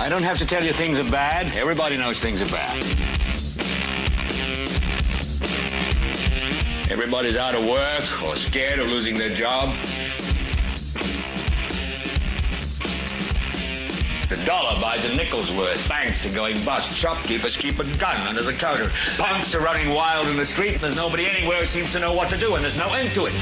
I don't have to tell you things are bad. Everybody knows things are bad. Everybody's out of work or scared of losing their job. The dollar buys a nickel's worth. Banks are going bust. Shopkeepers keep a gun under the counter. Punks are running wild in the street, and there's nobody anywhere who seems to know what to do, and there's no end to it.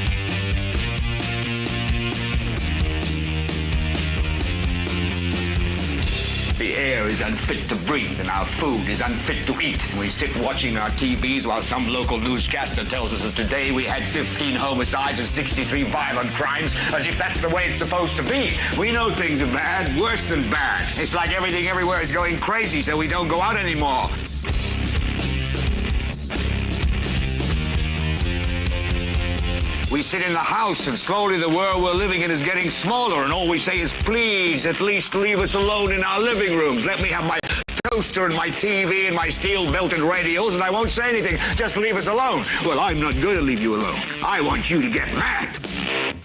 The air is unfit to breathe, and our food is unfit to eat. We sit watching our TVs while some local newscaster tells us that today we had 15 homicides and 63 violent crimes, as if that's the way it's supposed to be. We know things are bad, worse than bad. It's like everything everywhere is going crazy, so we don't go out anymore. We sit in the house, and slowly the world we're living in is getting smaller, and all we say is, please, at least leave us alone in our living rooms. Let me have my toaster and my TV and my steel-belted radios, and I won't say anything. Just leave us alone. Well, I'm not going to leave you alone. I want you to get mad.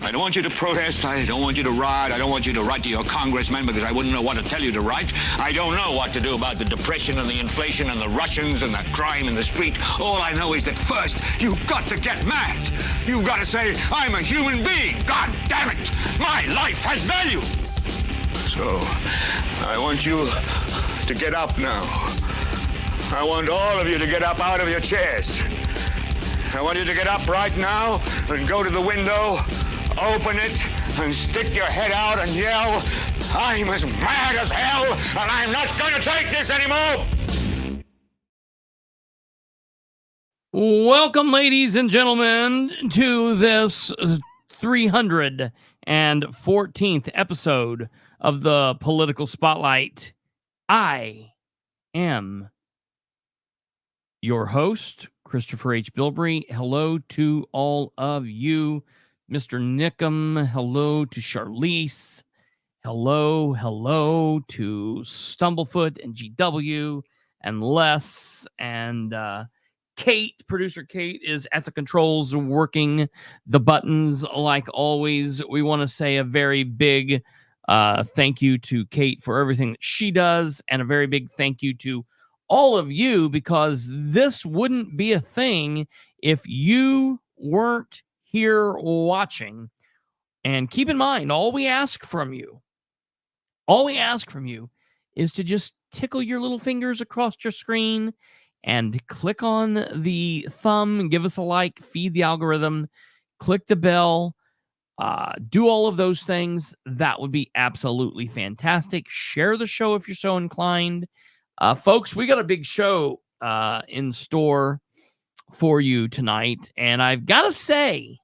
I don't want you to protest. I don't want you to riot. I don't want you to write to your congressman because I wouldn't know what to tell you to write. I don't know what to do about the depression and the inflation and the Russians and the crime in the street. All I know is that first, you've got to get mad. You've got to say, I'm a human being. God damn it. My life has value. So, I want you to get up now. I want all of you to get up out of your chairs. I want you to get up right now and go to the window, open it, and stick your head out and yell, I'm as mad as hell, and I'm not going to take this anymore! Welcome, ladies and gentlemen, to this 314th episode of the Political Spotlight. I am your host, Christopher H. Bilbrey. Hello to all of you. Mr. Nickum, hello to Charlize. Hello to Stumblefoot and GW and Les and Kate. Producer Kate is at the controls working the buttons like always. We want to say a very big thank you to Kate for everything that she does, and a very big thank you to all of you, because this wouldn't be a thing if you weren't here watching. And keep in mind, all we ask from you is to just tickle your little fingers across your screen and click on the thumb, give us a like, feed the algorithm, click the bell, do all of those things. That would be absolutely fantastic. Share the show if you're so inclined. Folks, we got a big show in store for you tonight, and I've got to say,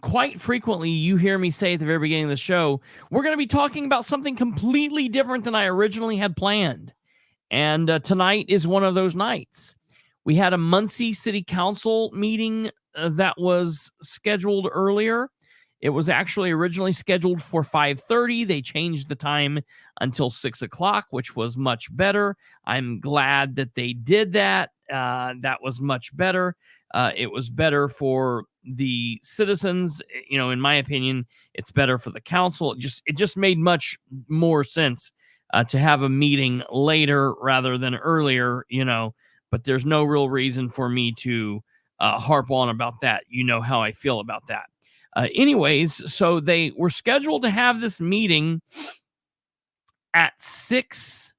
quite frequently you hear me say at the very beginning of the show, we're going to be talking about something completely different than I originally had planned, and tonight is one of those nights. We had a Muncie City Council meeting that was scheduled earlier. It was actually originally scheduled for 5:30. They changed the time until 6 o'clock, which was much better. I'm glad that they did that. That was much better. It was better for the citizens. You know, in my opinion, it's better for the council. It just made much more sense to have a meeting later rather than earlier, you know, but there's no real reason for me to harp on about that. You know how I feel about that. Anyways, so they were scheduled to have this meeting at 6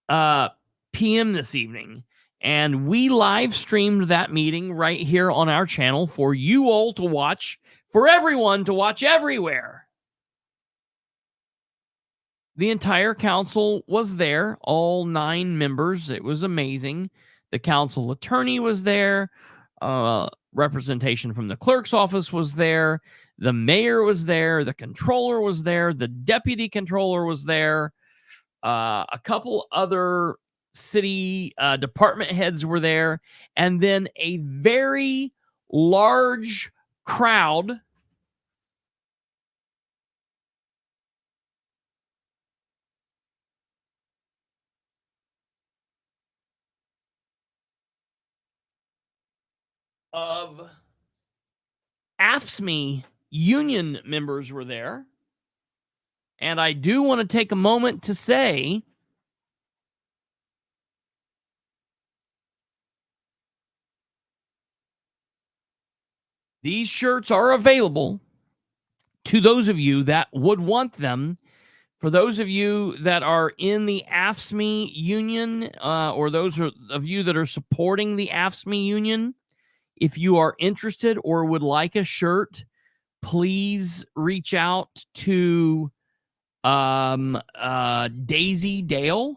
p.m. this evening, and we live streamed that meeting right here on our channel for you all to watch, for everyone to watch everywhere. The entire council was there, all 9 members. It was amazing. The council attorney was there. Representation from the clerk's office was there. The mayor was there. The controller was there. The deputy controller was there. A couple other city department heads were there. And then a very large crowd of AFSCME union members were there. And I do want to take a moment to say these shirts are available to those of you that would want them. For those of you that are in the AFSCME union, or those of you that are supporting the AFSCME union, if you are interested or would like a shirt, please reach out to Daisy Dale.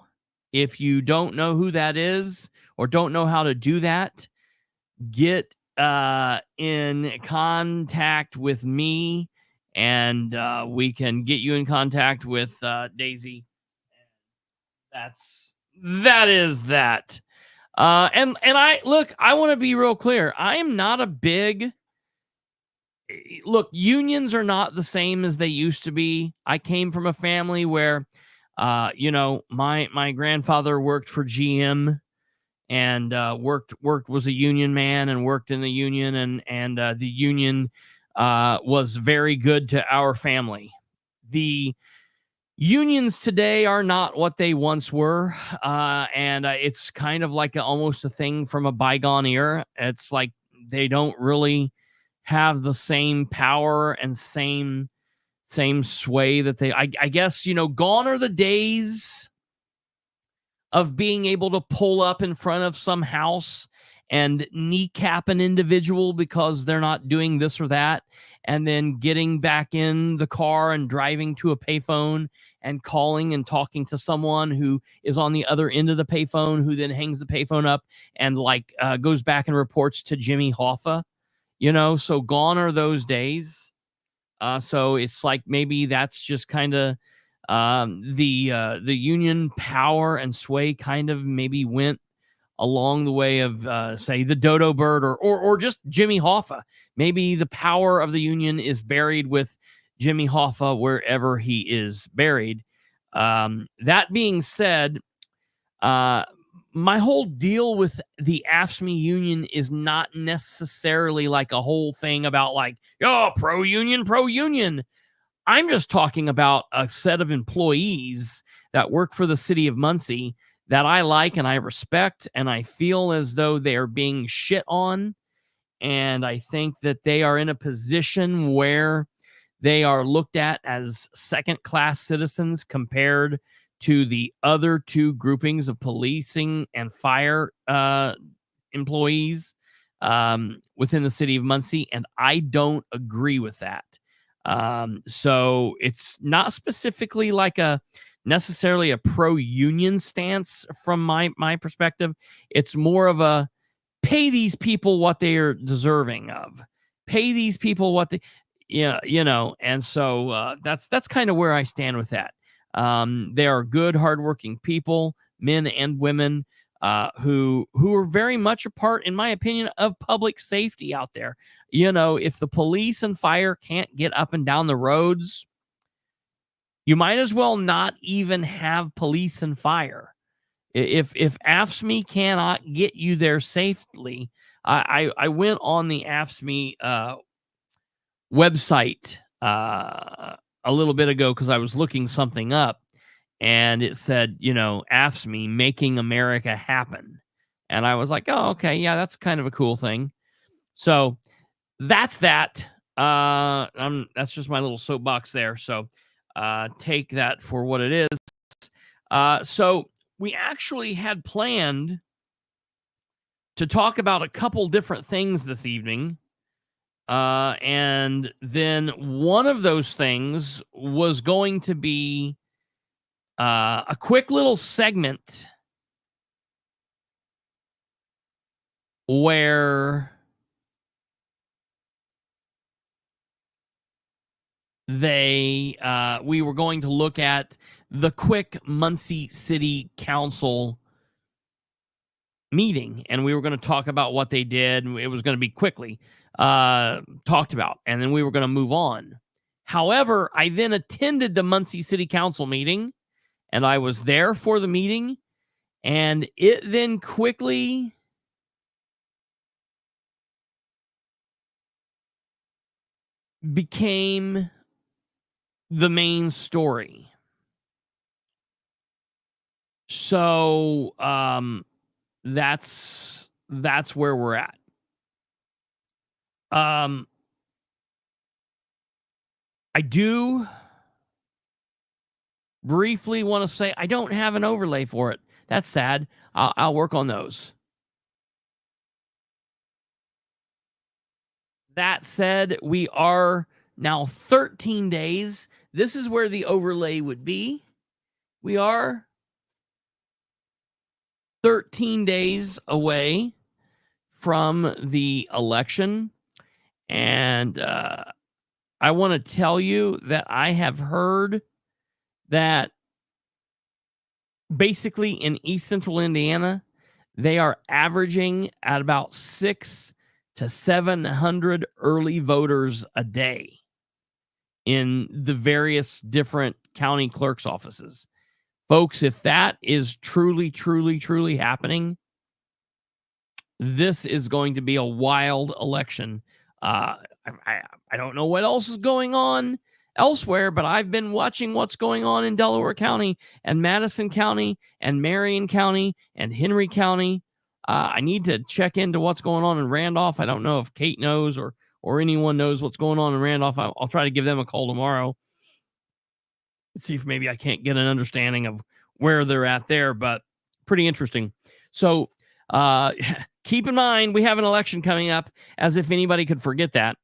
If you don't know who that is or don't know how to do that, get in contact with me, and we can get you in contact with Daisy. That is that. And I look, I want to be real clear. I am not a big look. Unions are not the same as they used to be. I came from a family where, my grandfather worked for GM and worked was a union man and worked in the union, and the union was very good to our family. The unions today are not what they once were, and it's kind of like almost a thing from a bygone era. It's like they don't really have the same power and same sway that they. I guess gone are the days of being able to pull up in front of some house and kneecap an individual because they're not doing this or that, and then getting back in the car and driving to a payphone and calling and talking to someone who is on the other end of the payphone, who then hangs the payphone up and goes back and reports to Jimmy Hoffa. So gone are those days. So it's like maybe that's just kind of the union power and sway kind of maybe went along the way of say the dodo bird or just Jimmy Hoffa. Maybe the power of the union is buried with Jimmy Hoffa wherever he is buried. That being said, my whole deal with the AFSCME union is not necessarily like a whole thing about pro union. I'm just talking about a set of employees that work for the city of Muncie that I like and I respect, and I feel as though they are being shit on. And I think that they are in a position where they are looked at as second-class citizens compared to the other two groupings of policing and fire employees within the city of Muncie, and I don't agree with that. So it's not specifically like necessarily a pro-union stance from my perspective. It's more of a pay these people what they are deserving of. Pay these people what they, and so that's kind of where I stand with that. They are good, hardworking people, men and women, who are very much a part, in my opinion, of public safety out there. If the police and fire can't get up and down the roads, you might as well not even have police and fire. If AFSCME cannot get you there safely, I went on the AFSCME website a little bit ago because I was looking something up, and it said, AFSCME making America happen. And I was like, oh, okay, yeah, that's kind of a cool thing. So that's that. That's just my little soapbox there. So take that for what it is. So we actually had planned to talk about a couple different things this evening. And then one of those things was going to be a quick little segment where we were going to look at the quick Muncie City Council meeting, and we were going to talk about what they did. It was going to be quickly talked about, and then we were going to move on. However, I then attended the Muncie City Council meeting, and I was there for the meeting, and it then quickly became the main story. So that's where we're at. I do briefly want to say I don't have an overlay for it. That's sad. I'll work on those. That said, we are now 13 days. This is where the overlay would be. We are 13 days away from the election. And I want to tell you that I have heard that basically in East Central Indiana, they are averaging at about 600 to 700 early voters a day in the various different county clerk's offices. Folks, if that is truly, truly, truly happening, this is going to be a wild election. I don't know what else is going on elsewhere, but I've been watching what's going on in Delaware County and Madison County and Marion County and Henry County. I need to check into what's going on in Randolph. I don't know if Kate knows or anyone knows what's going on in Randolph. I'll try to give them a call tomorrow. Let's see if maybe I can't get an understanding of where they're at there, but pretty interesting. So keep in mind, we have an election coming up, as if anybody could forget that.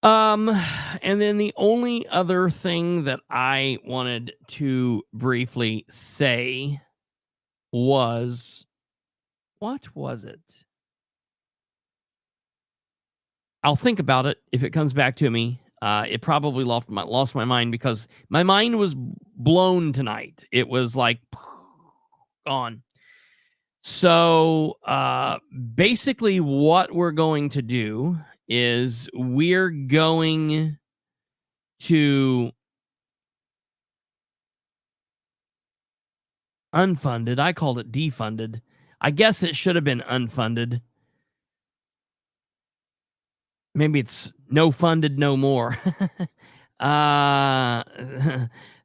And then the only other thing that I wanted to briefly say was, what was it? I'll think about it if it comes back to me. It probably lost my mind because my mind was blown tonight. It was like gone. So basically what we're going to do is we're going to unfunded. I called it defunded. I guess it should have been unfunded. Maybe it's no funded, no more.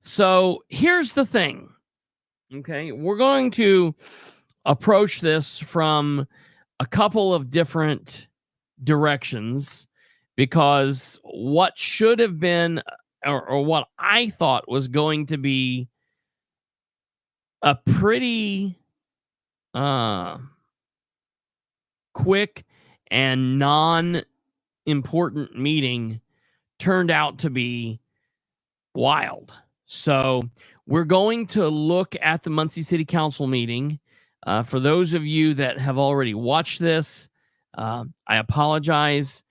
So here's the thing. Okay, we're going to approach this from a couple of different directions because what should have been or what I thought was going to be a pretty quick and non-important meeting turned out to be wild. So we're going to look at the Muncie City Council meeting. For those of you that have already watched this, I apologize.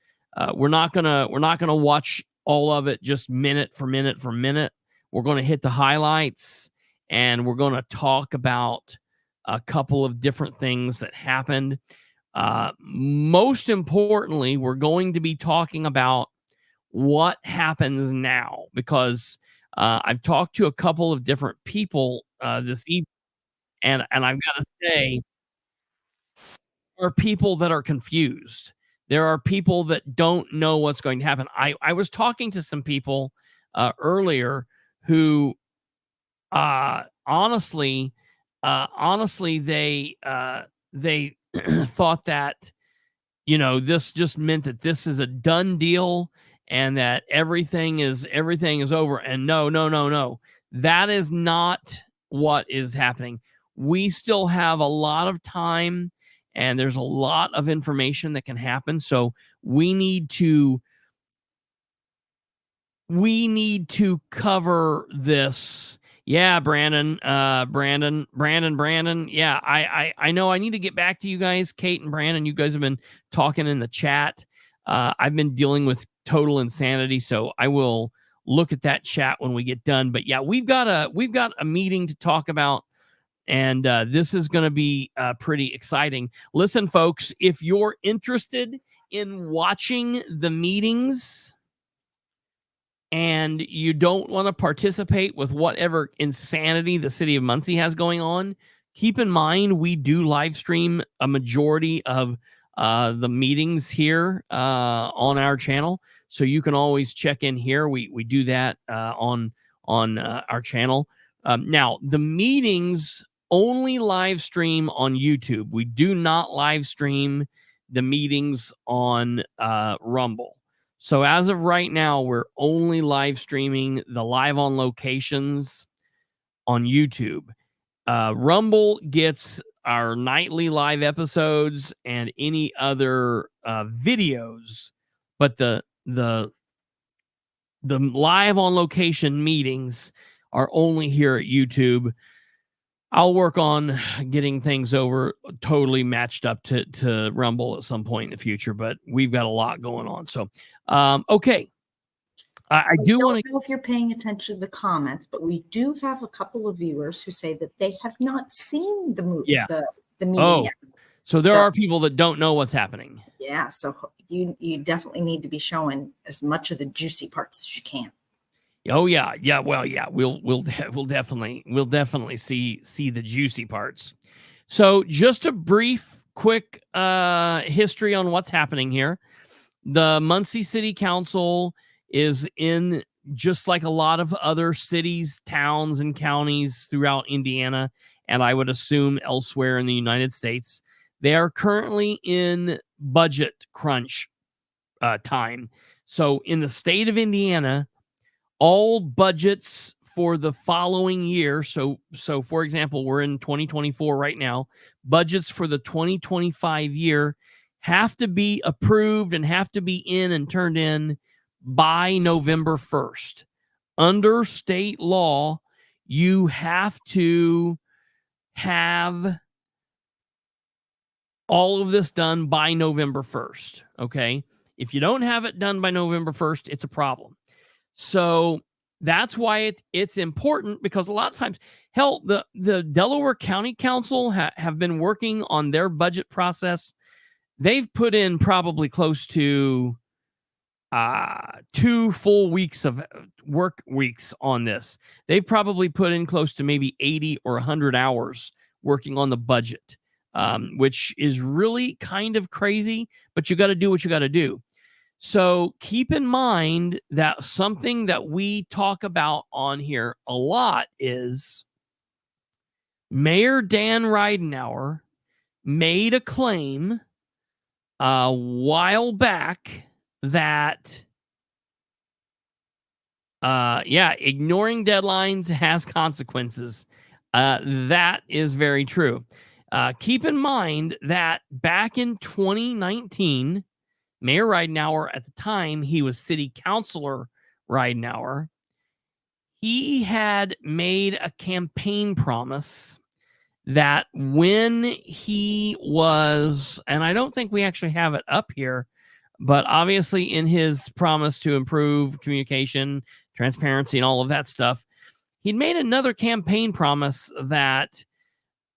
We're not gonna watch all of it just minute for minute for minute. We're going to hit the highlights and we're going to talk about a couple of different things that happened. Most importantly, we're going to be talking about what happens now because I've talked to a couple of different people this evening, and I've got to say, there are people that are confused. There are people that don't know what's going to happen. I was talking to some people earlier who honestly they thought that, you know, this just meant that this is a done deal and that everything is over. And no. That is not what is happening. We still have a lot of time and there's a lot of information that can happen. So we need to cover this. Yeah, Brandon. Yeah, I know I need to get back to you guys, Kate and Brandon. You guys have been talking in the chat. I've been dealing with total insanity, so I will look at that chat when we get done. But yeah, we've got a meeting to talk about, and this is going to be pretty exciting. Listen, folks, if you're interested in watching the meetings and you don't want to participate with whatever insanity the city of Muncie has going on, keep in mind we do live stream a majority of the meetings here on our channel. So you can always check in here. We do that on our channel. Now, the meetings only live stream on YouTube. We do not live stream the meetings on Rumble. So as of right now, we're only live streaming the live on locations on YouTube. Rumble gets our nightly live episodes and any other videos, but the live on location meetings are only here at YouTube. I'll work on getting things over totally matched up to Rumble at some point in the future, but we've got a lot going on. So, okay. I do want to know if you're paying attention to the comments, but we do have a couple of viewers who say that they have not seen the movie, the meeting yet. So there are people that don't know what's happening. Yeah, so you definitely need to be showing as much of the juicy parts as you can. Oh yeah, yeah. Well, yeah. We'll definitely see the juicy parts. So just a brief, quick history on what's happening here. The Muncie City Council is in, just like a lot of other cities, towns, and counties throughout Indiana, and I would assume elsewhere in the United States. They are currently in budget crunch time. So in the state of Indiana, all budgets for the following year, so for example, we're in 2024 right now, budgets for the 2025 year have to be approved and have to be in and turned in by November 1st. Under state law, you have to have all of this done by November 1st, okay? If you don't have it done by November 1st, it's a problem. So that's why it's important, because a lot of times, hell, the Delaware County Council have been working on their budget process. They've put in probably close to 2 full weeks of work weeks on this. They've probably put in close to maybe 80 or 100 hours working on the budget, which is really kind of crazy, but you got to do what you got to do. So keep in mind that something that we talk about on here a lot is Mayor Dan Ridenour made a claim a while back that ignoring deadlines has consequences. That is very true. Keep in mind that back in 2019, Mayor Ridenour, at the time he was City Councilor Ridenour, he had made a campaign promise that when he was, and I don't think we actually have it up here, but obviously in his promise to improve communication, transparency, and all of that stuff, he'd made another campaign promise that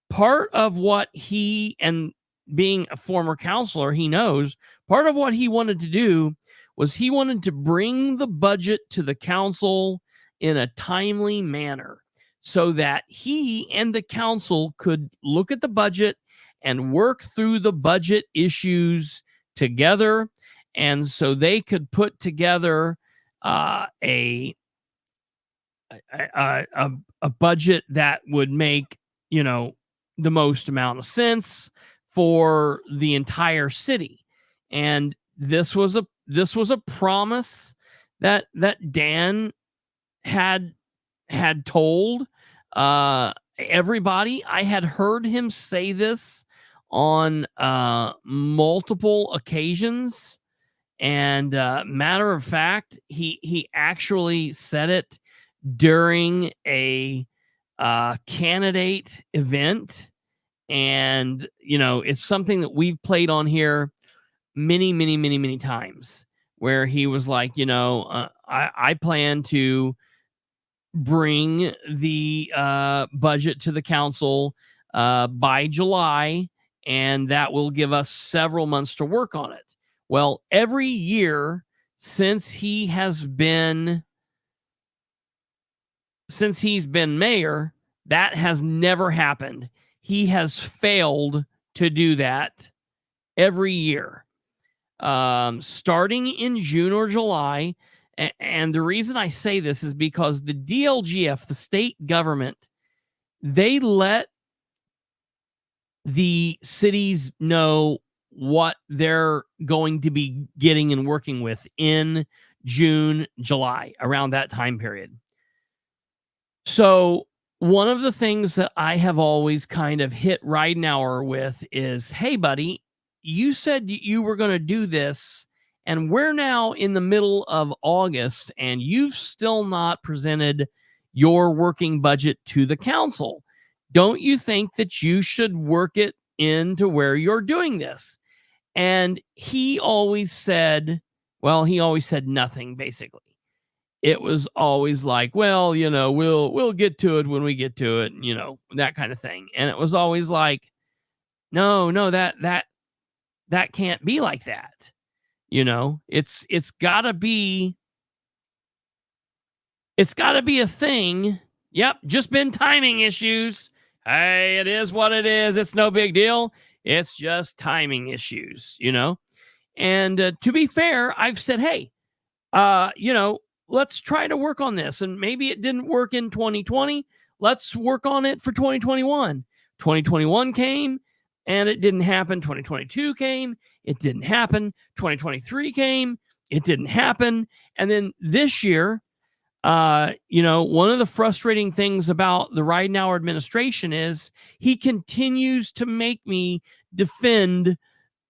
part of what he, and being a former counselor, he knows part of what he wanted to do was he wanted to bring the budget to the council in a timely manner so that he and the council could look at the budget and work through the budget issues together. And so they could put together a budget that would make, the most amount of sense for the entire city. And this was a promise that Dan had told everybody. I had heard him say this on multiple occasions, and matter of fact, he actually said it during a candidate event. And it's something that we've played on here many times, where he was like, I plan to bring the budget to the council by July, and that will give us several months to work on it. Well, every year since he's been mayor, that has never happened. He has failed to do that every year. starting in June or July. And the reason I say this is because the DLGF, the state government, they let the cities know what they're going to be getting and working with in June, July, around that time period. So one of the things that I have always kind of hit Ridenour with is, hey, buddy, you said you were going to do this, and we're now in the middle of August, and you've still not presented your working budget to the council. Don't you think that you should work it into where you're doing this? And he always said nothing, basically. It was always like, well, you know, we'll get to it when we get to it, you know, that kind of thing. And it was always like, no, that can't be like that. You know, it's gotta be a thing. Yep. Just been timing issues. Hey, it is what it is. It's no big deal. It's just timing issues, you know? And to be fair, I've said, hey, you know, let's try to work on this. And maybe it didn't work in 2020. Let's work on it for 2021. 2021 came and it didn't happen. 2022 came. It didn't happen. 2023 came. It didn't happen. And then this year, you know, one of the frustrating things about the Ridenour administration is he continues to make me defend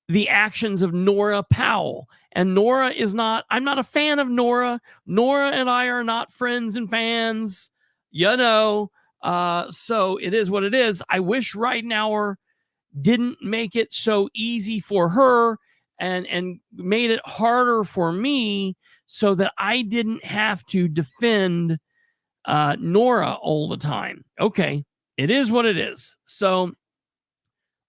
the actions of Nora Powell. And Nora is not, I'm not a fan of Nora. Nora and I are not friends and fans, you know. So it is what it is. I wish Ridenour didn't make it so easy for her and made it harder for me so that I didn't have to defend Nora all the time. Okay, it is what it is. So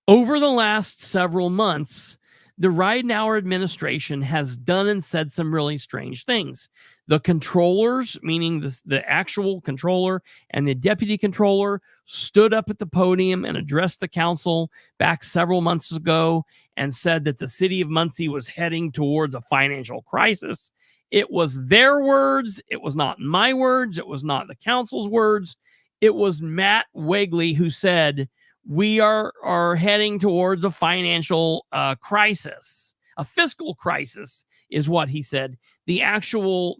over the last several months, the Ridenour administration has done and said some really strange things. The controllers, meaning the actual controller and the deputy controller, stood up at the podium and addressed the council back several months ago and said that the city of Muncie was heading towards a financial crisis. It was their words. It was not my words. It was not the council's words. It was Matt Wagley who said, we are heading towards a financial crisis. A fiscal crisis is what he said. The actual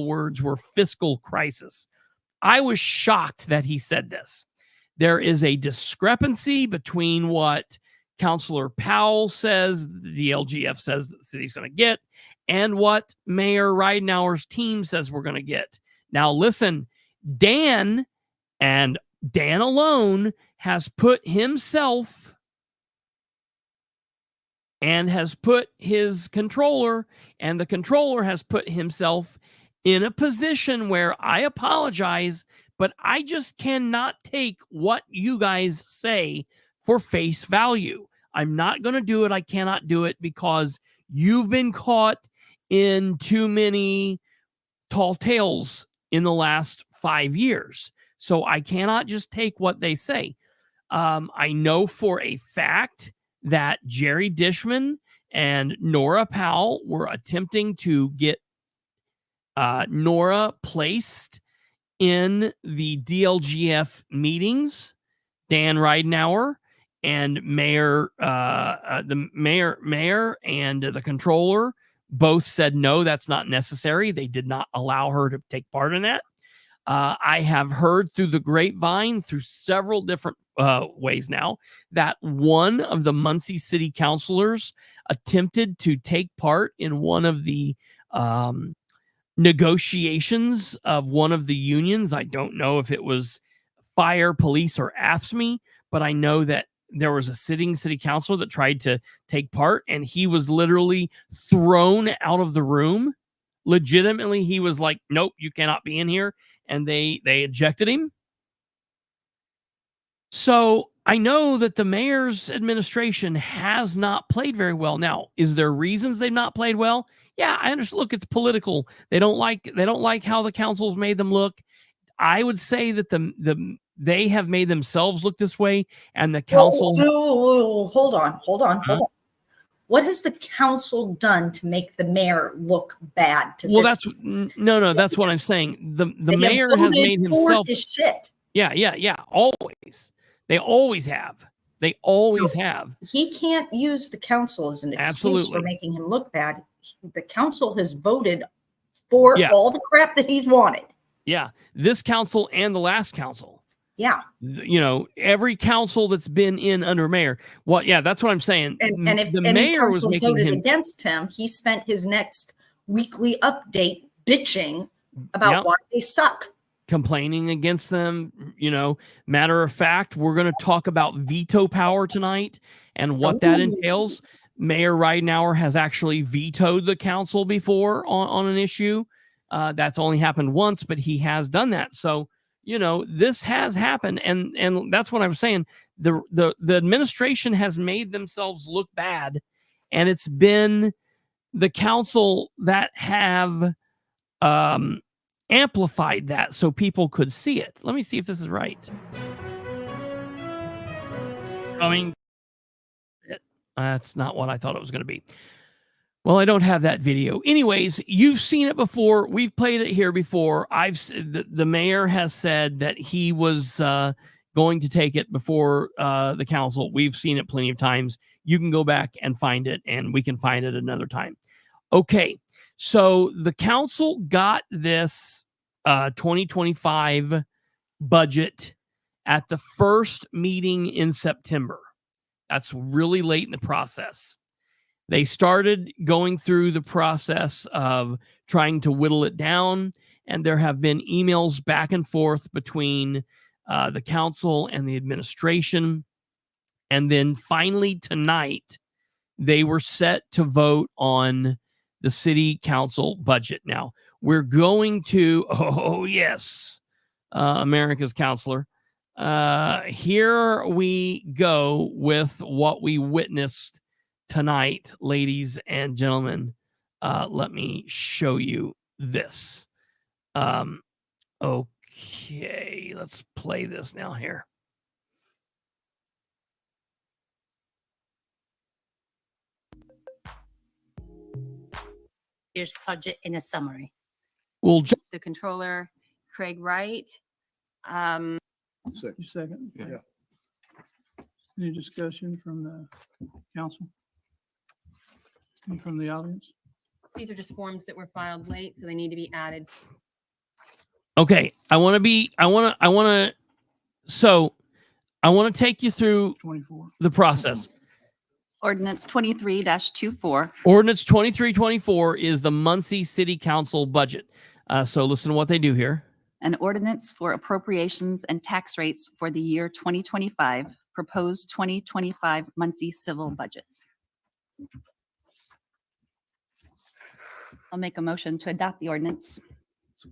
words were fiscal crisis. I was shocked that he said this. There is a discrepancy between what Councilor Powell says, the LGF says that the city's going to get, and what Mayor Ridenour's team says we're going to get. Now, listen, Dan alone has put himself and has put his controller, and the controller has put himself in a position where I apologize, but I just cannot take what you guys say for face value. I'm not going to do it. I cannot do it because you've been caught in too many tall tales in the last 5 years. So I cannot just take what they say. I know for a fact that Jerry Dishman and Nora Powell were attempting to get Nora placed in the DLGF meetings. Dan Ridenour and the mayor and the controller both said no, that's not necessary. They did not allow her to take part in that. I have heard through the grapevine, through several different ways now, that one of the Muncie City councilors attempted to take part in one of the negotiations of one of the unions. I don't know if it was fire, police, or AFSCME, but I know that there was a sitting city councilor that tried to take part, and he was literally thrown out of the room. Legitimately, he was like, nope, you cannot be in here. And they ejected him. So I know that the mayor's administration has not played very well. Now, is there reasons they've not played well? Yeah, I understand. Look, it's political. They don't like how the council's made them look. I would say that they have made themselves look this way, and the council. Whoa, hold on. What has the council done to make the mayor look bad to Well, this? that's what I'm saying. The They mayor have has voted made for himself. his shit. Yeah. Always. They always have. They always have. He can't use the council as an excuse Absolutely. for making him look bad. The council has voted for Yeah. all the crap that he's wanted. Yeah. This council and the last council. Yeah. You know, every council that's been in under mayor. Well, yeah, that's what I'm saying. And if the any mayor was council making voted him against him, he spent his next weekly update bitching about Yep. why they suck. complaining against them. You know, matter of fact, we're going to talk about veto power tonight and what that entails. Mayor Ridenour has actually vetoed the council before on an issue. That's only happened once, but he has done that. So, you know, this has happened. And that's what I was saying. The administration has made themselves look bad, and it's been the council that have amplified that so people could see it. Let me see if this is right. I mean, that's not what I thought it was going to be. Well, I don't have that video. Anyways, you've seen it before. We've played it here before. The mayor has said that he was going to take it before the council. We've seen it plenty of times. You can go back and find it, and we can find it another time. Okay, so the council got this 2025 budget at the first meeting in September. That's really late in the process. They started going through the process of trying to whittle it down, and there have been emails back and forth between the council and the administration. And then finally tonight, they were set to vote on the city council budget. Now, we're going to, America's counselor. Here we go with what we witnessed tonight, ladies and gentlemen. Let me show you this. Okay, let's play this now here. Here's budget in a summary. We'll The controller, Craig Wright. Second. Yeah. Any discussion from the council? And from the audience? These are just forms that were filed late, so they need to be added. Okay, I want to take you through 24. the process. Ordinance 23-24. Ordinance 2324 is the Muncie City Council budget. So listen to what they do here. An ordinance for appropriations and tax rates for the year 2025, proposed 2025 Muncie civil budget. I'll make a motion to adopt the ordinance.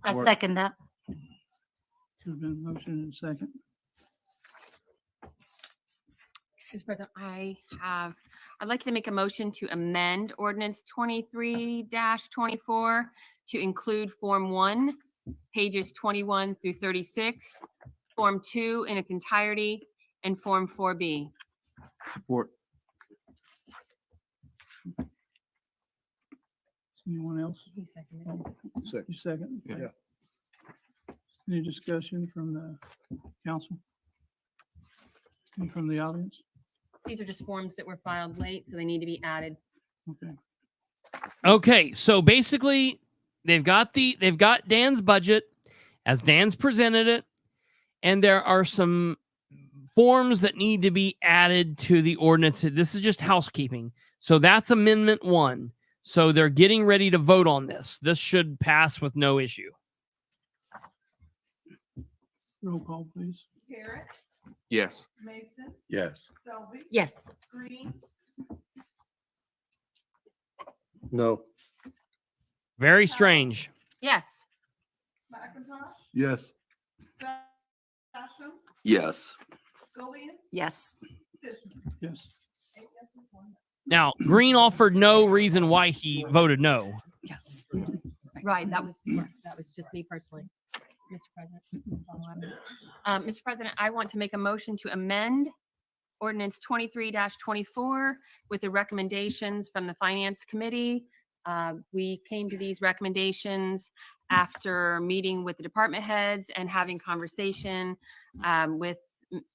I second that. So there's been a motion and second. Mr. President, I'd like to make a motion to amend ordinance 23-24 to include Form 1, pages 21 through 36, Form 2 in its entirety, and Form 4B. Support. Anyone else? He seconded it. You second? Yeah. Any discussion from the council? And from the audience? These are just forms that were filed late, so they need to be added. Okay. Okay, so basically they've got Dan's budget as Dan's presented it, and there are some forms that need to be added to the ordinance. This is just housekeeping. So that's Amendment 1. So they're getting ready to vote on this. This should pass with no issue. Roll call, please. Garrett, Yes. Mason, Yes. Selby, Yes. Greene, No. Very strange. Yes. McIntosh, Yes. Basham, Yes. Gillian, Yes. Dishman. Yes. 8 yeses, 1 no. Now, Greene offered no reason why he voted no. Yes. Right, that was Yes. just me personally, Mr. President. Mr. President, I want to make a motion to amend Ordinance 23-24 with the recommendations from the Finance Committee. We came to these recommendations after meeting with the department heads and having conversation with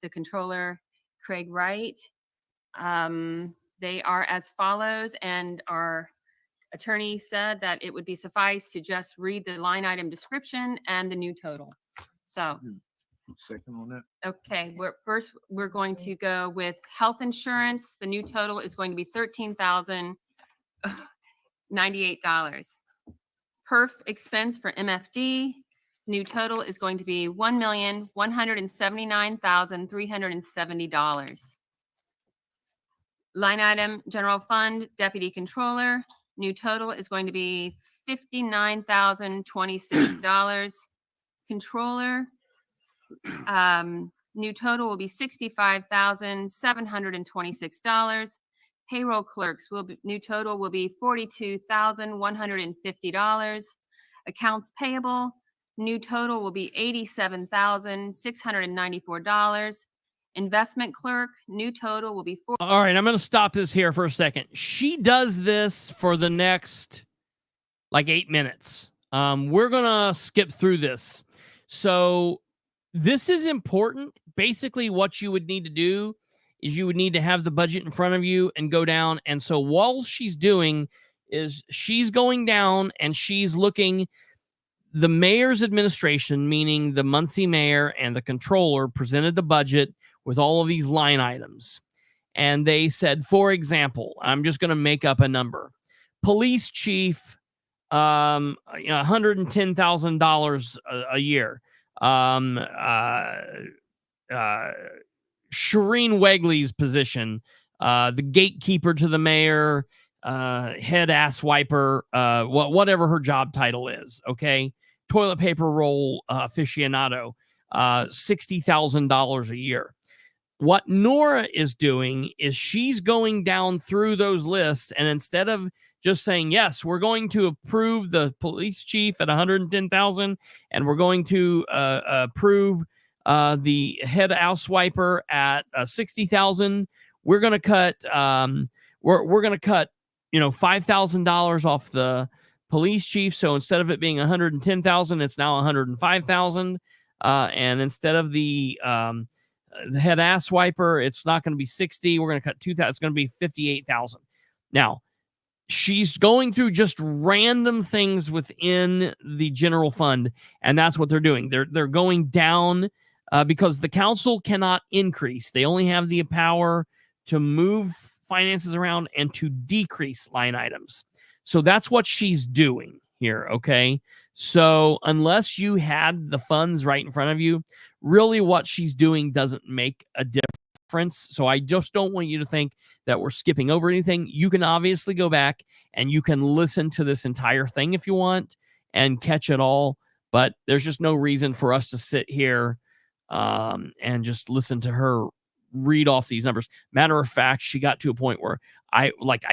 the controller, Craig Wright. They are as follows, and our attorney said that it would be suffice to just read the line item description and the new total. So, Second on that. okay, we're going to go with health insurance. The new total is going to be $13,098. Perf expense for MFD, new total is going to be $1,179,370. Line item, general fund, deputy controller, new total is going to be $59,026. Controller, new total will be $65,726. Payroll clerks new total will be $42,150. Accounts payable, new total will be $87,694. Investment clerk, new total will be All right, I'm going to stop this here for a second. She does this for the next like 8 minutes. We're going to skip through this. So this is important. Basically, what you would need to do is you would need to have the budget in front of you and go down. And so while she's doing is she's going down and she's looking, the mayor's administration, meaning the Muncie mayor and the controller, presented the budget with all of these line items. And they said, for example, I'm just going to make up a number. Police chief, $110,000 a year. Shireen Wagley's position, the gatekeeper to the mayor, head ass wiper, whatever her job title is. Okay. Toilet paper roll aficionado, $60,000 a year. What Nora is doing is she's going down through those lists, and instead of just saying, yes, we're going to approve the police chief at $110,000, and we're going to approve the head house wiper at $60,000, we're going to cut we're going to cut $5,000 off the police chief. So instead of it being $110,000, it's now $105,000. And instead of the head ass wiper, it's not going to be 60. We're going to cut 2,000. It's going to be 58,000. Now, she's going through just random things within the general fund, and that's what they're doing. They're going down because the council cannot increase. They only have the power to move finances around and to decrease line items. So that's what she's doing here, okay? So unless you had the funds right in front of you, really what she's doing doesn't make a difference. So I just don't want you to think that we're skipping over anything. You can obviously go back and you can listen to this entire thing if you want and catch it all, but there's just no reason for us to sit here and just listen to her read off these numbers. Matter of fact, she got to a point where I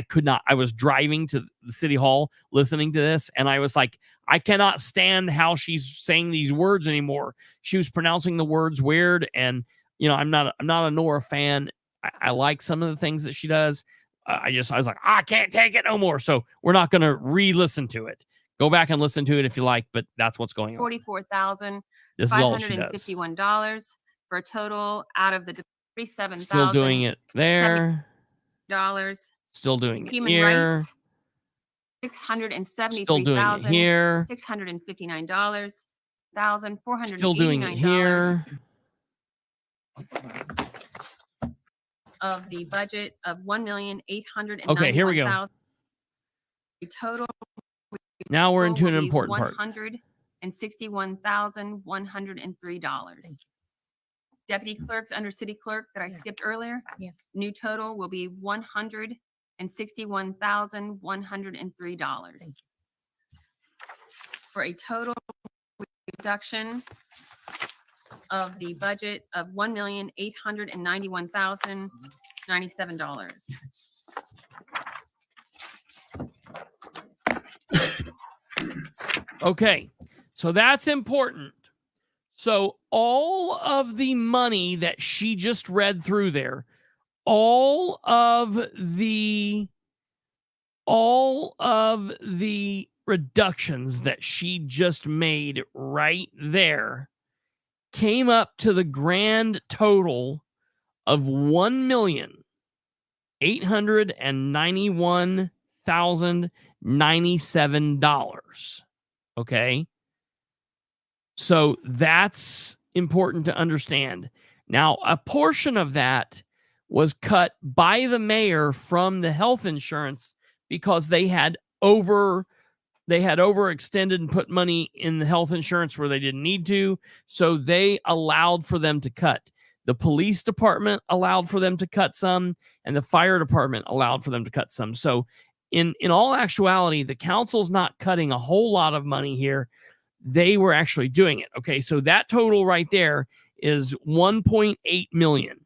could not. I was driving to the city hall listening to this, and I was like, I cannot stand how she's saying these words anymore. She was pronouncing the words weird, and I'm not a Nora fan. I like some of the things that she does. I was like, I can't take it no more. So we're not going to re-listen to it. Go back and listen to it if you like, but that's what's going on. $44,551 for a total out of the $37,000. Still doing it there. Still doing it Human here. rights, $673,000. Still doing it here. $659. $1,489. Still doing it here. Of the budget of $1,891,000. Okay, here we go. The total Now we're into an will be important part. $161,103. Deputy clerks under city clerk that I skipped earlier. Yeah. New total will be $161,103. For a total reduction of the budget of $1,891,097. Okay, so that's important. So all of the money that she just read through there all of the reductions that she just made right there came up to the grand total of $1,891,097. Okay. So that's important to understand. Now, a portion of that was cut by the mayor from the health insurance because they had overextended and put money in the health insurance where they didn't need to. So they allowed for them to cut. The police department allowed for them to cut some, and the fire department allowed for them to cut some. So in all actuality, the council's not cutting a whole lot of money here. They were actually doing it. Okay, so that total right there is 1.8 million,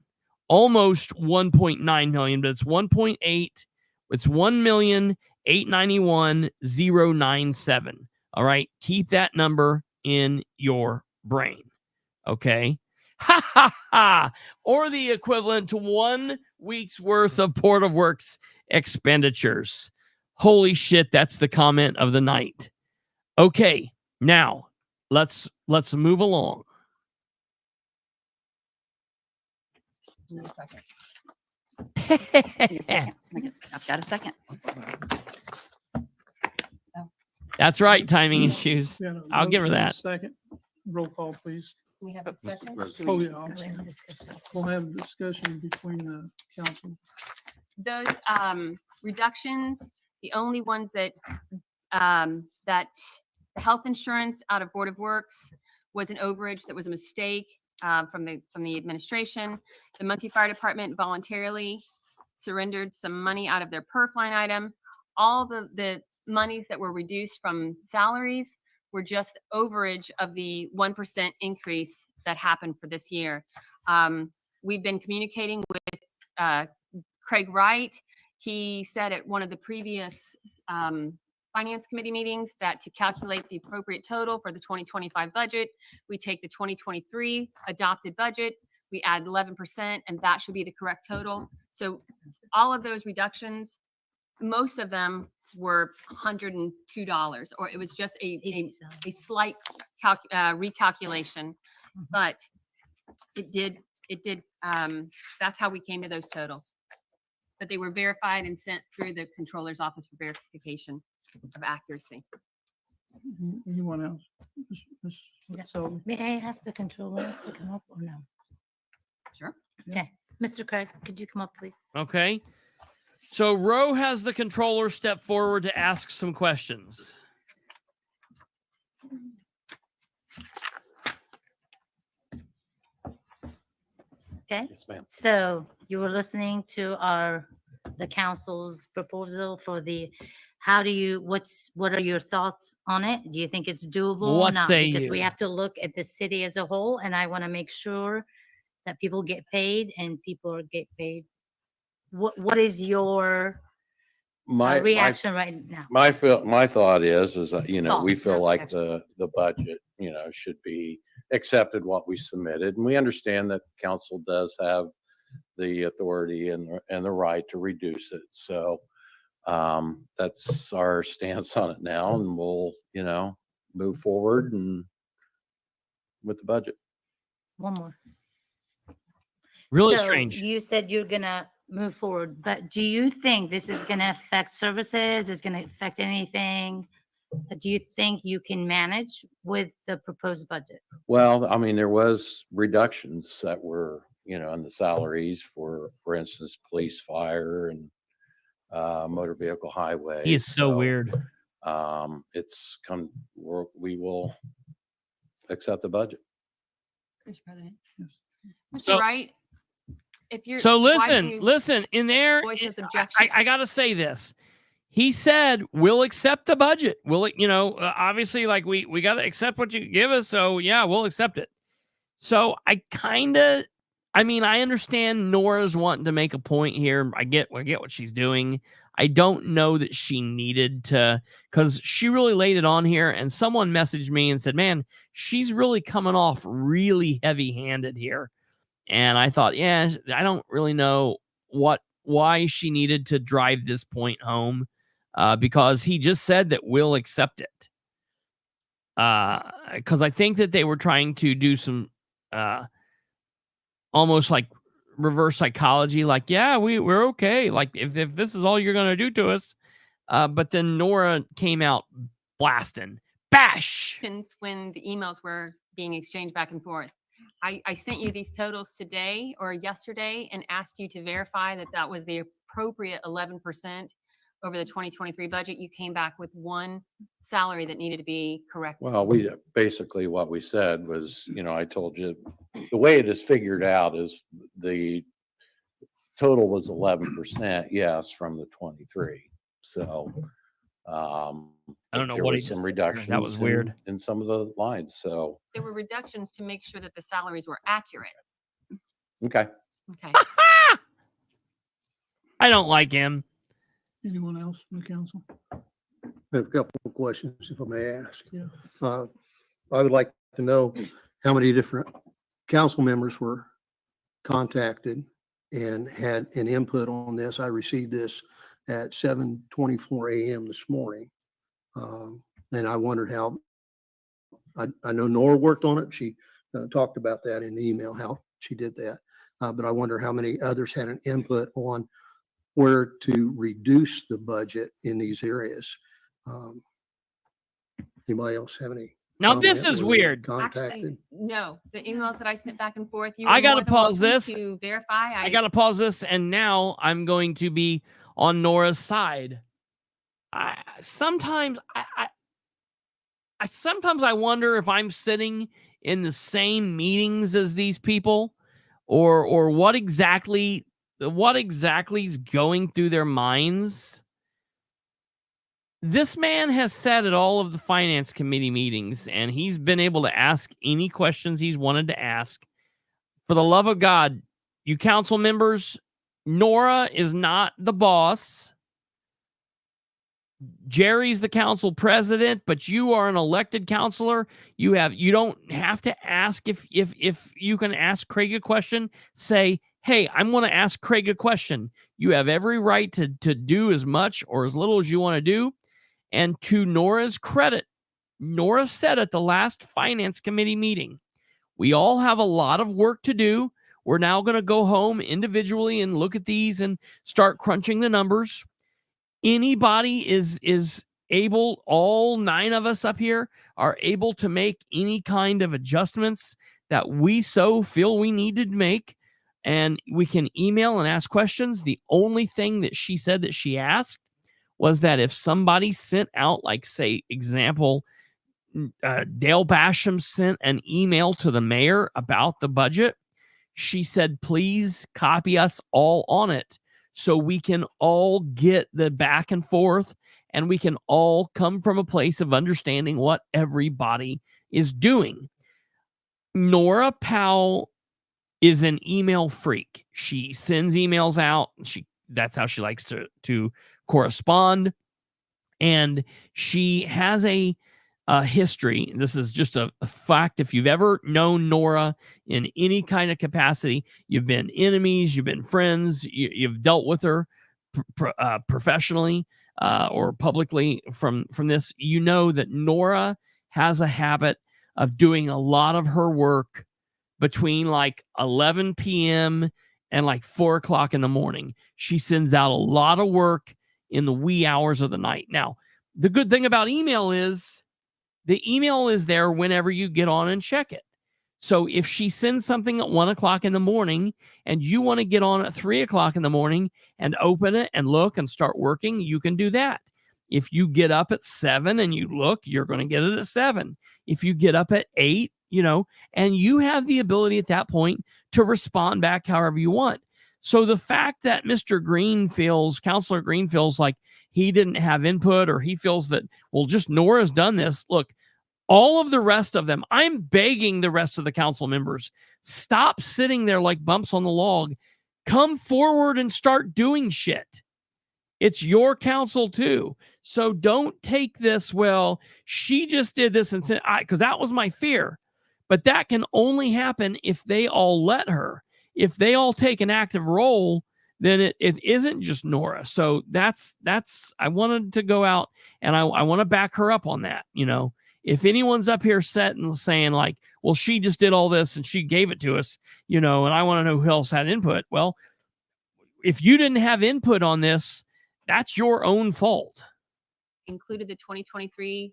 almost 1.9 million, but it's 1.8. It's 1,891,097. All right, keep that number in your brain. Okay. Ha ha ha. Or the equivalent to 1 week's worth of Port of Works expenditures. Holy shit, that's the comment of the night. Okay, now let's move along. Need a second. I've got a second. That's right, timing issues. Yeah, no, I'll give her motion and that. Second, roll call, please. We have a discussion. Oh, yeah, I'm sorry. We'll have a discussion between the council. Those reductions, the only ones that that the health insurance out of Board of Works was an overage that was a mistake from the administration. The Muncie Fire Department voluntarily surrendered some money out of their perf line item. All the monies that were reduced from salaries were just overage of the 1% increase that happened for this year. We've been communicating with Craig Wright. He said at one of the previous Finance Committee meetings that to calculate the appropriate total for the 2025 budget, we take the 2023 adopted budget, we add 11%, and that should be the correct total. So all of those reductions, most of them were $102, or it was just a slight recalculation, but it did, that's how we came to those totals. But they were verified and sent through the controller's office for verification of accuracy. Anyone else? So, May I ask the controller to come up or no? Sure. Okay, Mr. Craig, could you come up, please? Okay. So Roe has the controller step forward to ask some questions. Okay, Yes, ma'am. so you were listening to the council's proposal for what are your thoughts on it? Do you think it's doable or What not? say Because we you? have to look at the city as a whole, and I want to make sure that people get paid and people get paid. What is your reaction right now? My thought is that, we Thought, feel not like reaction. the budget, should be accepted what we submitted. And we understand that the council does have the authority and the right to reduce it. So that's our stance on it now, and we'll, move forward and with the budget. One more. Really So strange. You said you're gonna move forward, but do you think this is gonna affect services? Is gonna affect anything? Do you think you can manage with the proposed budget? Well, I mean, there was reductions that were, in the salaries for instance, police, fire, and motor vehicle highway. He is so weird. We will accept the budget. Mr. President. Yes. Mr. So- Wright, if you're. So why do you listen, in there, voice this objection? I got to say this. He said, we'll accept the budget. Obviously, like we got to accept what you give us. So yeah, we'll accept it. So I understand Nora's wanting to make a point here. I get what she's doing. I don't know that she needed to, because she really laid it on here, and someone messaged me and said, man, she's really coming off really heavy handed here. And I thought, yeah, I don't really know why she needed to drive this point home, because he just said that we'll accept it. Because I think that they were trying to do some almost like reverse psychology, like, yeah, we're okay. Like, if this is all you're going to do to us. But then Nora came out blasting. Bash! When the emails were being exchanged back and forth. I sent you these totals today or yesterday and asked you to verify that that was the appropriate 11% over the 2023 budget. You came back with one salary that needed to be corrected. Well, we basically what we said was, I told you the way it is figured out is the total was 11%, yes, from the 23. So I don't know there what was some reductions. That was weird in some of the lines. So there were reductions to make sure that the salaries were accurate. okay. Okay. I don't like him. Anyone else from the council? I have a couple of questions, if I may ask. Yeah. I would like to know how many different council members were contacted and had an input on this. I received this at 7:24 a.m. this morning. And I wondered how, I know Nora worked on it. She talked about that in the email, how she did that. But I wonder how many others had an input on where to reduce the budget in these areas. Anybody else have any? Now this comment? is Were they weird. Contacted? Actually, no, the emails that I sent back and forth, you I were gotta more than pause welcome this. to verify. I got to pause this, and now I'm going to be on Nora's side. Sometimes I wonder if I'm sitting in the same meetings as these people, or what exactly is going through their minds. This man has sat at all of the finance committee meetings, and he's been able to ask any questions he's wanted to ask. For the love of God, you council members, Nora is not the boss. Jerry's the council president, but you are an elected councilor. You don't have to ask if you can ask Craig a question. Say, hey, I'm going to ask Craig a question. You have every right to do as much or as little as you want to do. And to Nora's credit, Nora said at the last finance committee meeting, we all have a lot of work to do. We're now going to go home individually and look at these and start crunching the numbers. Anybody is able, all 9 of us up here are able to make any kind of adjustments that we so feel we need to make. And we can email and ask questions. The only thing that she said that she asked was that if somebody sent out, like, say, example, Dale Basham sent an email to the mayor about the budget, she said, please copy us all on it so we can all get the back and forth and we can all come from a place of understanding what everybody is doing. Nora Powell is an email freak. She sends emails out. That's how she likes to correspond. And she has a history. This is just a fact. If you've ever known Nora in any kind of capacity, you've been enemies, you've been friends, you've dealt with her professionally or publicly from this, you know that Nora has a habit of doing a lot of her work between like 11 p.m. and like 4 o'clock in the morning. She sends out a lot of work in the wee hours of the night. Now, the good thing about email is the email is there whenever you get on and check it. So if she sends something at 1 o'clock in the morning and you want to get on at 3 o'clock in the morning and open it and look and start working, you can do that. If you get up at 7 and you look, you're going to get it at 7. If you get up at 8, and you have the ability at that point to respond back however you want. So the fact that Councilor Greene feels like he didn't have input, or he feels that, well, just Nora's done this. Look, all of the rest of them, I'm begging the rest of the council members, stop sitting there like bumps on the log. Come forward and start doing shit. It's your council too. So don't take this, well, she just did this and said, because that was my fear. But that can only happen if they all let her. If they all take an active role, then it isn't just Nora. So that's I wanted to go out and I want to back her up on that. You know, if anyone's up here and saying like, well, she just did all this and she gave it to us, you know, and I want to know who else had input. Well, if you didn't have input on this, that's your own fault. Included the 2023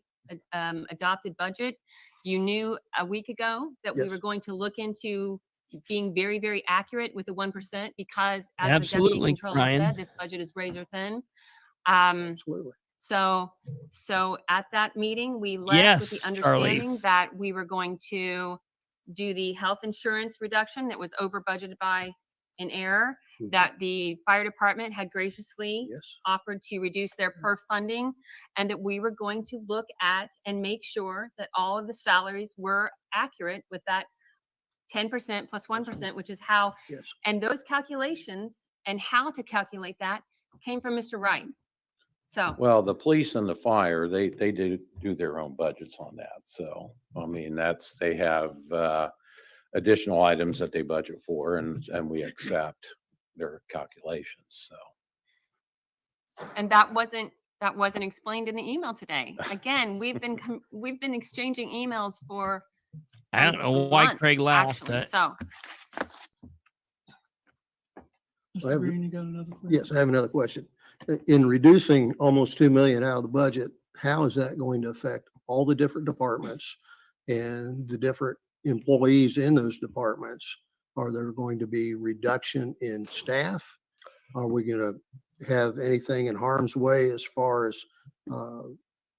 adopted budget. You knew a week ago that we Yes. were going to look into being very, very accurate with the 1% because as Absolutely, the deputy controller Ryan. said, this budget is razor thin. Absolutely. So at that meeting, we left with Yes, the understanding Charlize. that we were going to do the health insurance reduction that was over budgeted by an error, Mhm. that the fire department had graciously Yes. offered to reduce their PERF funding, and that we were going to look at and make sure that all of the salaries were accurate with that 10% plus 1%, which is how, Yes. and those calculations and how to calculate that came from Mr. Wright. So, Well, the police and the fire, they do their own budgets on that. So, I mean, they have additional items that they budget for and we accept their calculations. So, and that wasn't explained in the email today. Again, we've been exchanging emails for I don't know why months, Craig laughed. actually. So I have- Mr. Greene, you got another question? Yes, I have another question. In reducing almost 2 million out of the budget, how is that going to affect all the different departments and the different employees in those departments? Are there going to be reduction in staff? Are we going to have anything in harm's way as far as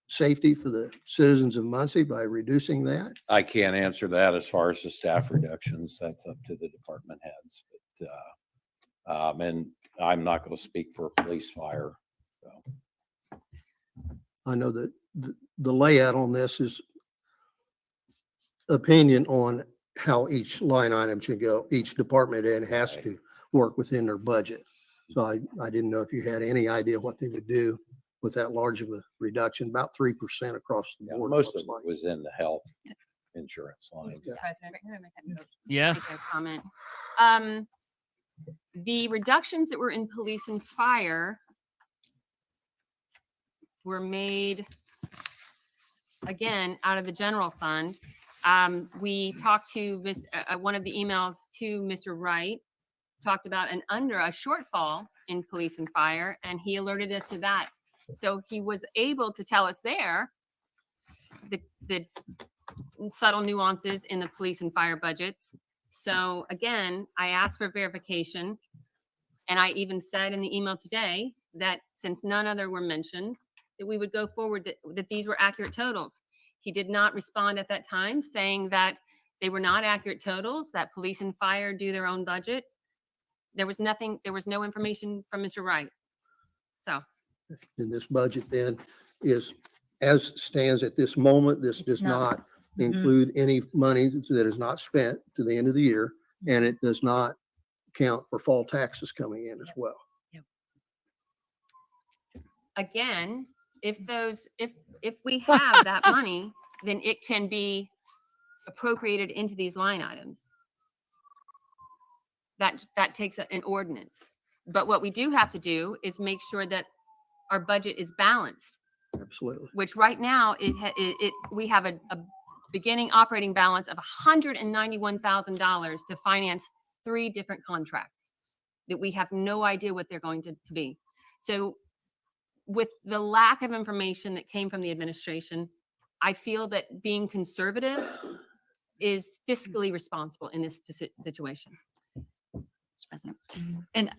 safety for the citizens of Muncie by reducing that? I can't answer that as far as the staff reductions. That's up to the department heads. But, and I'm not going to speak for police fire. So. I know that the layout on this is opinion on how each line item should go. Each department head has to work within their budget. So I didn't know if you had any idea what they would do with that large of a reduction, about 3% across the Yeah, board. most looks of like. it was in the health insurance line. Yeah. Yes. comment. The reductions that were in police and fire were made, again, out of the general fund. We talked to one of the emails to Mr. Wright, talked about a shortfall in police and fire, and he alerted us to that. So he was able to tell us there the subtle nuances in the police and fire budgets. So again, I asked for verification, and I even said in the email today that since none other were mentioned, that we would go forward, that these were accurate totals. He did not respond at that time saying that they were not accurate totals, that police and fire do their own budget. There was no information from Mr. Wright. So. In this budget then is, as stands at this moment, this does No. not include any money that is not spent to the end of the year, and it does not count for fall taxes coming in as well. Again, if we have that money, then it can be appropriated into these line items. That takes an ordinance. But what we do have to do is make sure that our budget is balanced, Absolutely. which right now we have a beginning operating balance of $191,000 to finance 3 different contracts that we have no idea what they're going to be. So with the lack of information that came from the administration, I feel that being conservative is fiscally responsible in this situation. Mr. President. And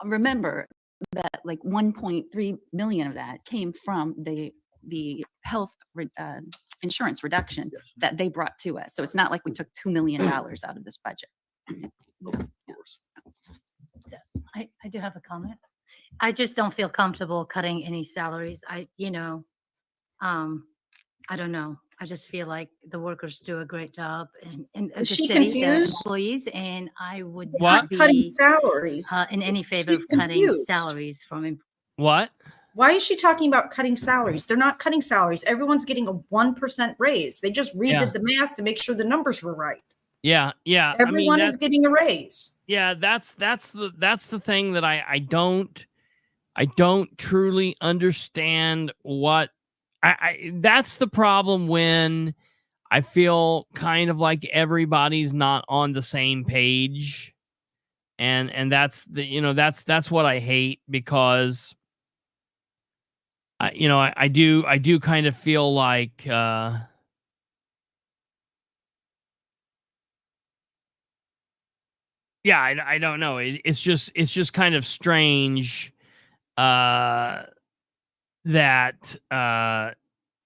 remember that like 1.3 million of that came from the health insurance reduction Yes. that they brought to us. So it's not like we took $2 million out of this budget. I do have a comment. I just don't feel comfortable cutting any salaries. I don't know. I just feel like the workers do a great job and the Is she city, the confused? employees, and I would What? not Cutting be salaries. in any favor of She's cutting confused. salaries from What? Why is she talking about cutting salaries? They're not cutting salaries. Everyone's getting a 1% raise. They just redid Yeah. the math to make sure the numbers were right. Yeah. Yeah. Everyone is that's, getting a raise. yeah, that's the thing that I don't truly understand what that's the problem when I feel kind of like everybody's not on the same page. And that's that's what I hate, because I do kind of feel like yeah, I don't know. It's just kind of strange that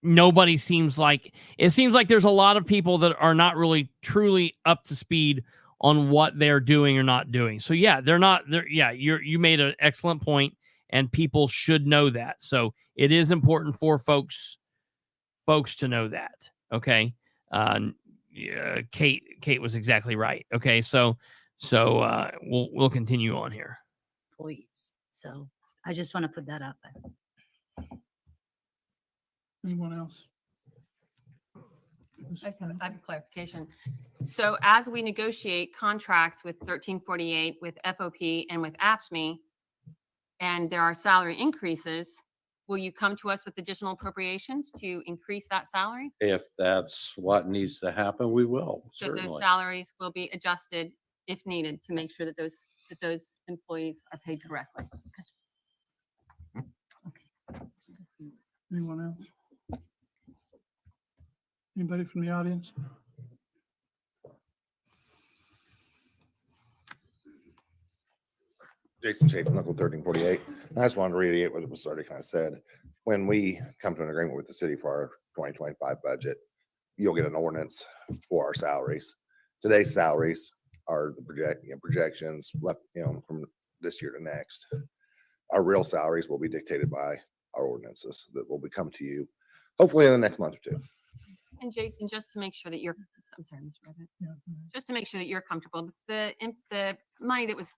nobody seems like, it seems like there's a lot of people that are not really truly up to speed on what they're doing or not doing. So yeah, you made an excellent point, and people should know that. So it is important for folks to know that. Okay. Yeah, Kate was exactly right. Okay. So we'll continue on here. Employees. So I just want to put that out there. Anyone else? I have a clarification. So as we negotiate contracts with 1348, with FOP, and with AFSCME, and there are salary increases, will you come to us with additional appropriations to increase that salary? If that's what needs to happen, we will, So those certainly. salaries will be adjusted if needed to make sure that those employees are paid correctly. Anyone else? Anybody from the audience? Jason Chafin, Local 1348. I just wanted to reiterate what was already kind of said. When we come to an agreement with the city for our 2025 budget, you'll get an ordinance for our salaries. Today's salaries are the projections left, from this year to next. Our real salaries will be dictated by our ordinances that will come to you hopefully in the next month or two. And Jason, just to make sure that I'm sorry, Mr. President, Yeah. just to make sure that you're comfortable, the money that was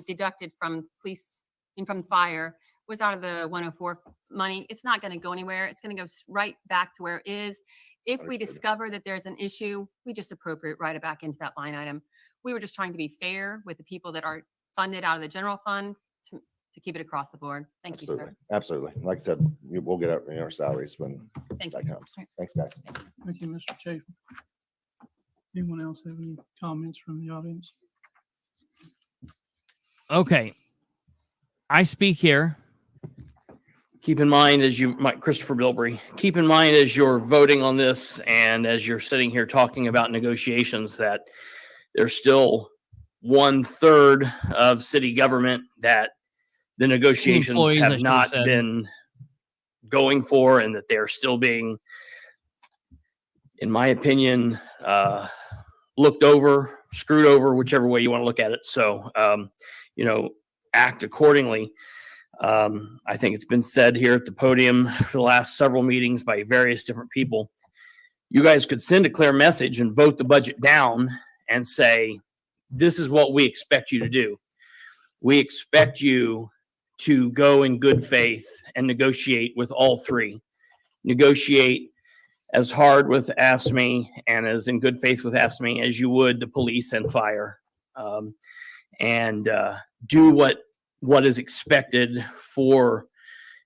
deducted from police and from fire was out of the 104 money. It's not going to go anywhere. It's going to go right back to where it is. If we discover that there's an issue, we just appropriate right it back into that line item. We were just trying to be fair with the people that are funded out of the general fund to keep it across the board. Thank you, sir. Absolutely. Like I said, we'll get our salaries when Thank that you. comes. Thanks, guys. Thank you, Mr. Chafin. Anyone else have any comments from the audience? Okay. I speak here. Keep in mind Christopher Bilbrey, keep in mind as you're voting on this and as you're sitting here talking about negotiations that there's still 1/3 of city government that the negotiations Employees, I have should not said. been going for, and that they're still being, in my opinion, looked over, screwed over, whichever way you want to look at it. So, act accordingly. I think it's been said here at the podium for the last several meetings by various different people. You guys could send a clear message and vote the budget down and say, this is what we expect you to do. We expect you to go in good faith and negotiate with all three. Negotiate as hard with AFSCME and as in good faith with AFSCME as you would the police and fire. And do what is expected for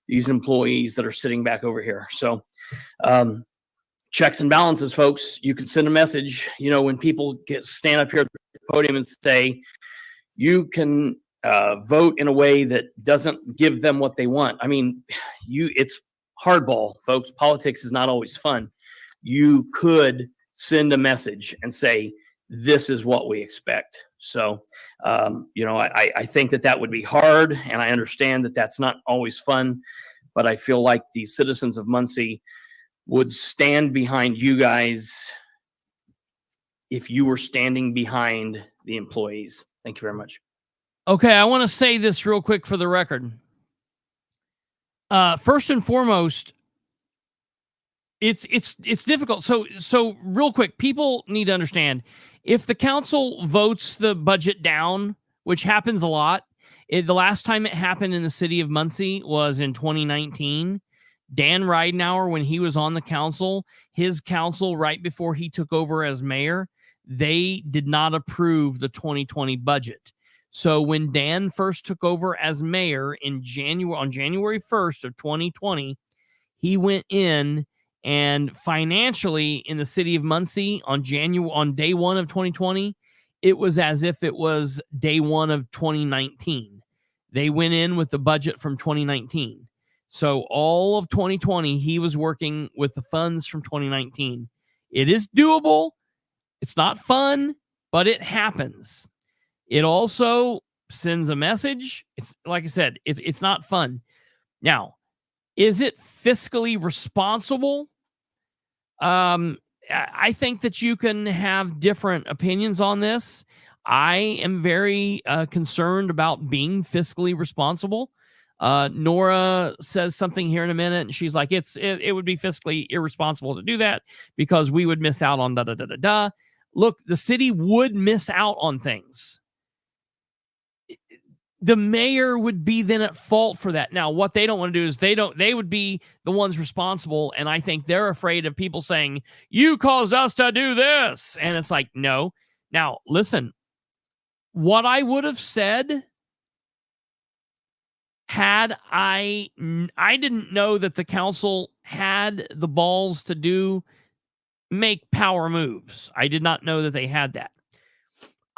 these employees that are sitting back over here. So checks and balances, folks. You can send a message, when people stand up here at the podium and say, you can vote in a way that doesn't give them what they want. I mean, it's hardball, folks. Politics is not always fun. You could send a message and say, this is what we expect. So, I think that would be hard, and I understand that that's not always fun, but I feel like the citizens of Muncie would stand behind you guys if you were standing behind the employees. Thank you very much. Okay, I want to say this real quick for the record. First and foremost, it's difficult. So real quick, people need to understand, if the council votes the budget down, which happens a lot, the last time it happened in the city of Muncie was in 2019. Dan Ridenour, when he was on the council, his council right before he took over as mayor, they did not approve the 2020 budget. So when Dan first took over as mayor in on January 1st of 2020, he went in and financially in the city of Muncie on day one of 2020, it was as if it was day one of 2019. They went in with the budget from 2019. So all of 2020, he was working with the funds from 2019. It is doable. It's not fun, but it happens. It also sends a message. It's like I said, it's not fun. Now, is it fiscally responsible? I think that you can have different opinions on this. I am very concerned about being fiscally responsible. Nora says something here in a minute, and she's like, it would be fiscally irresponsible to do that because we would miss out on da da da da da. Look, the city would miss out on things. The mayor would be then at fault for that. Now, what they don't want to do is they would be the ones responsible. And I think they're afraid of people saying, you caused us to do this. And it's like, no. Now, listen, what I would have said had I didn't know that the council had the balls to make power moves. I did not know that they had that.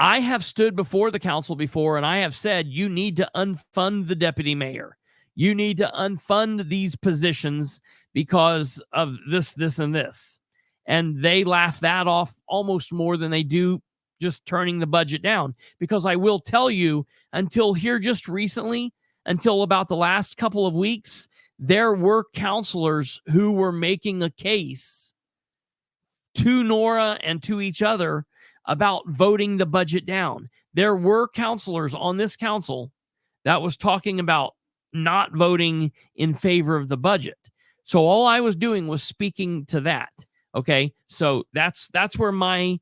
I have stood before the council before, and I have said, you need to unfund the deputy mayor. You need to unfund these positions because of this, this, and this. And they laugh that off almost more than they do just turning the budget down. Because I will tell you, until here just recently, until about the last couple of weeks, there were councilors who were making a case to Nora and to each other about voting the budget down. There were councilors on this council that was talking about not voting in favor of the budget. So all I was doing was speaking to that. Okay. So that's where my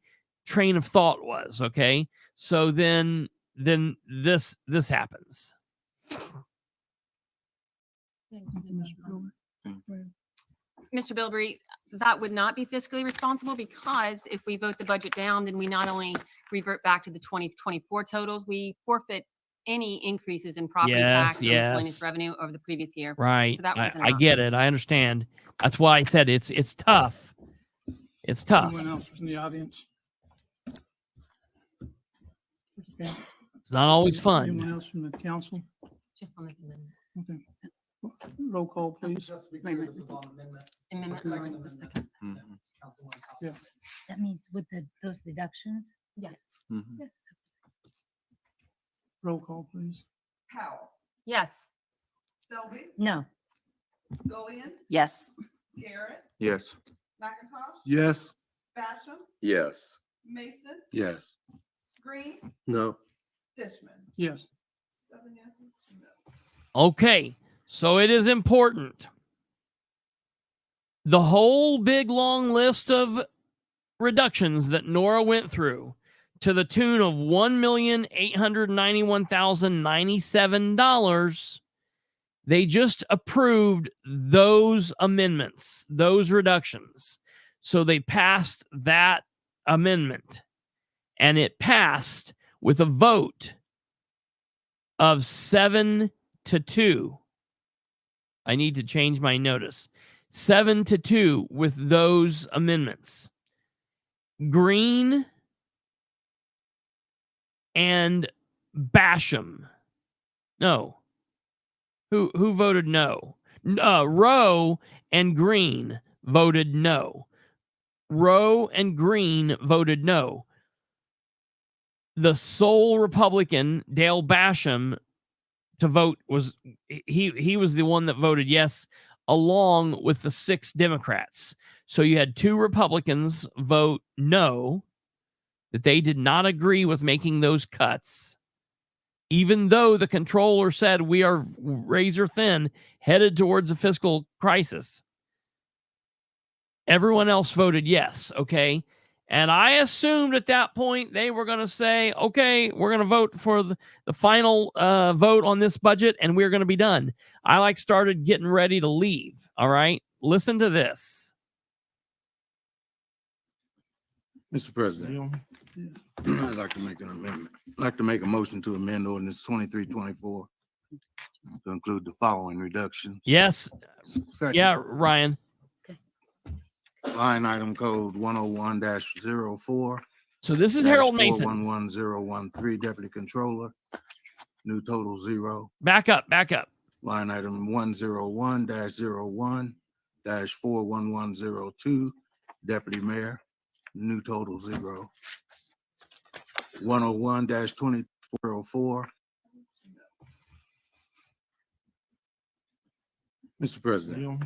train of thought was. Okay. So then this happens. Mr. Bilbrey, that would not be fiscally responsible because if we vote the budget down, then we not only revert back to the 2024 totals, we forfeit any increases in property tax or miscellaneous revenue over the previous year. Right. So that wasn't I get it. I understand. That's why I said it's tough. It's tough. Anyone else from the audience? Okay. It's not always fun. Anyone else from the council? Just on this amendment. Okay. Roll call, please. Amendment. Yeah. That means with those deductions? Yes. Yes. Roll call, please. Powell, Yes. Selby, No. Gullion, Yes. Garrett, Yes. McIntosh, Yes. Basham, Yes. Mason, Yes. Greene, No. Dishman. Yes. 7 yeses, 2 no. Okay. So it is important. The whole big long list of reductions that Nora went through to the tune of $1,891,097, they just approved those amendments, those reductions. So they passed that amendment, and it passed with a vote of 7-2. I need to change my notice. 7-2 with those amendments. Greene and Basham. No. Who voted no? Rowe and Greene voted no. Rowe and Greene voted no. The sole Republican, Dale Basham, to vote was he was the one that voted yes, along with the 6 Democrats. So you had 2 Republicans vote no, that they did not agree with making those cuts, even though the controller said we are razor thin, headed towards a fiscal crisis. Everyone else voted yes, okay? And I assumed at that point they were going to say, okay, we're going to vote for the final vote on this budget, and we're going to be done. I started getting ready to leave, all right? Listen to this. Mr. President, Yeah. I'd like to make an amendment. I'd like to make a motion to amend ordinance 2324 to include the following reductions. Yes. Second. Yeah, Ryan. Line item code 101-04. So this is Harold Mason. 411013 deputy controller. New total 0. Back up. Line item 101-01-41102 deputy mayor. New total 0. 101-2404. Mr. President,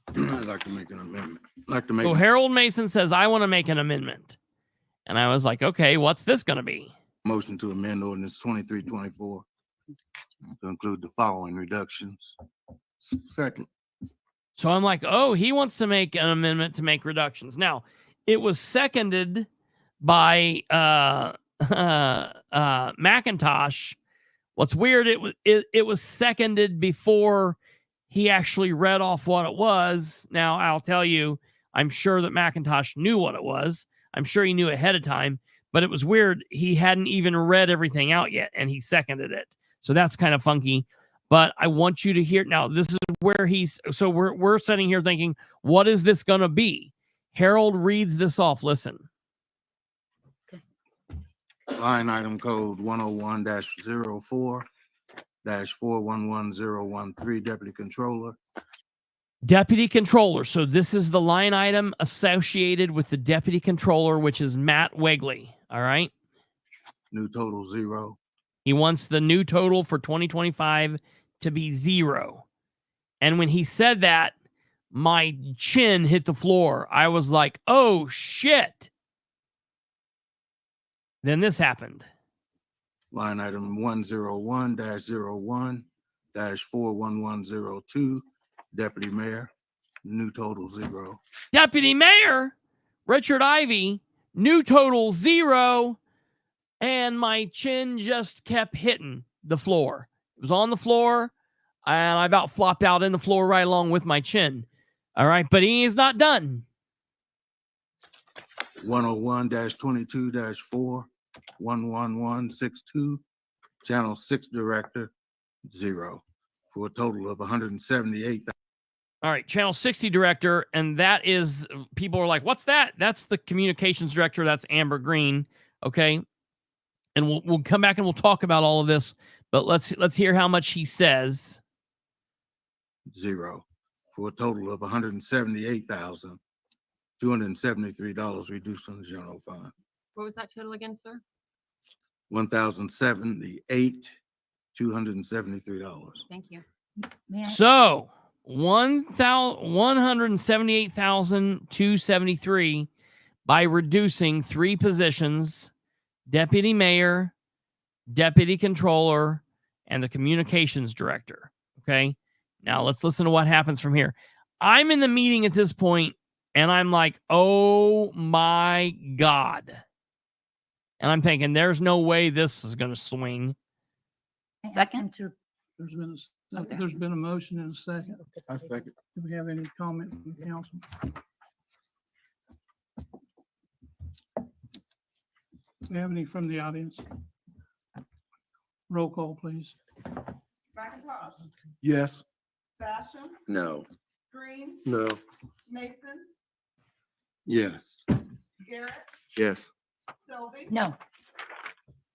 I'd like to make an amendment. I'd like to make So Harold Mason says, I want to make an amendment. And I was like, okay, what's this going to be? a motion to amend ordinance 2324 to include the following reductions. Second. So I'm like, oh, he wants to make an amendment to make reductions. Now, it was seconded by McIntosh. What's weird, it was seconded before he actually read off what it was. Now, I'll tell you, I'm sure that McIntosh knew what it was. I'm sure he knew ahead of time, but it was weird. He hadn't even read everything out yet, and he seconded it. So that's kind of funky. But I want you to hear now. This is where so we're sitting here thinking, what is this going to be? Harold reads this off. Listen. Line item code 101-04-411013 deputy controller. Deputy controller. So this is the line item associated with the deputy controller, which is Matt Wagley. All right. New total 0. He wants the new total for 2025 to be 0. And when he said that, my chin hit the floor. I was like, oh, shit. Then this happened. Line item 101-01-41102 deputy mayor. New total 0. Deputy Mayor Richard Ivy, new total 0. And my chin just kept hitting the floor. It was on the floor, and I about flopped out in the floor right along with my chin. All right, but he is not done. 101-22-4-11162 channel 6 director 0 for a total of 178,000. All right, channel 60 director, and that is, people are like, what's that? That's the communications director. That's Amber Greene. Okay. And we'll come back and we'll talk about all of this, but let's hear how much he says. 0 for a total of $178,273 reduced from the general fund. What was that total again, sir? $1,078,273. Thank you. So $178,273 by reducing 3 positions: deputy mayor, deputy controller, and the communications director. Okay. Now let's listen to what happens from here. I'm in the meeting at this point, and I'm like, oh my God. And I'm thinking, there's no way this is going to swing. Second. There's been a motion and a second. I second. Do we have any comment from the council? Do we have any from the audience? Roll call, please. McIntosh, Yes. Basham, No. Greene, No. Mason, Yes. Garrett, Yes. Selby. No.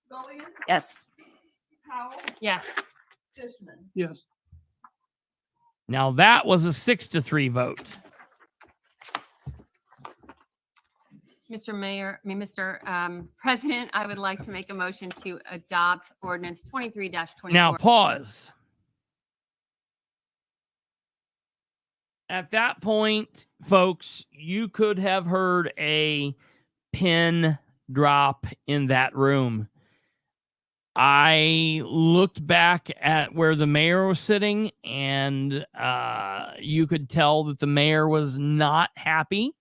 Gullion, Yes. Powell, Yes. Dishman. Yes. Now that was a 6-3 vote. Mr. President, I would like to make a motion to adopt ordinance 23-24. Now pause. At that point, folks, you could have heard a pin drop in that room. I looked back at where the mayor was sitting, and you could tell that the mayor was not happy.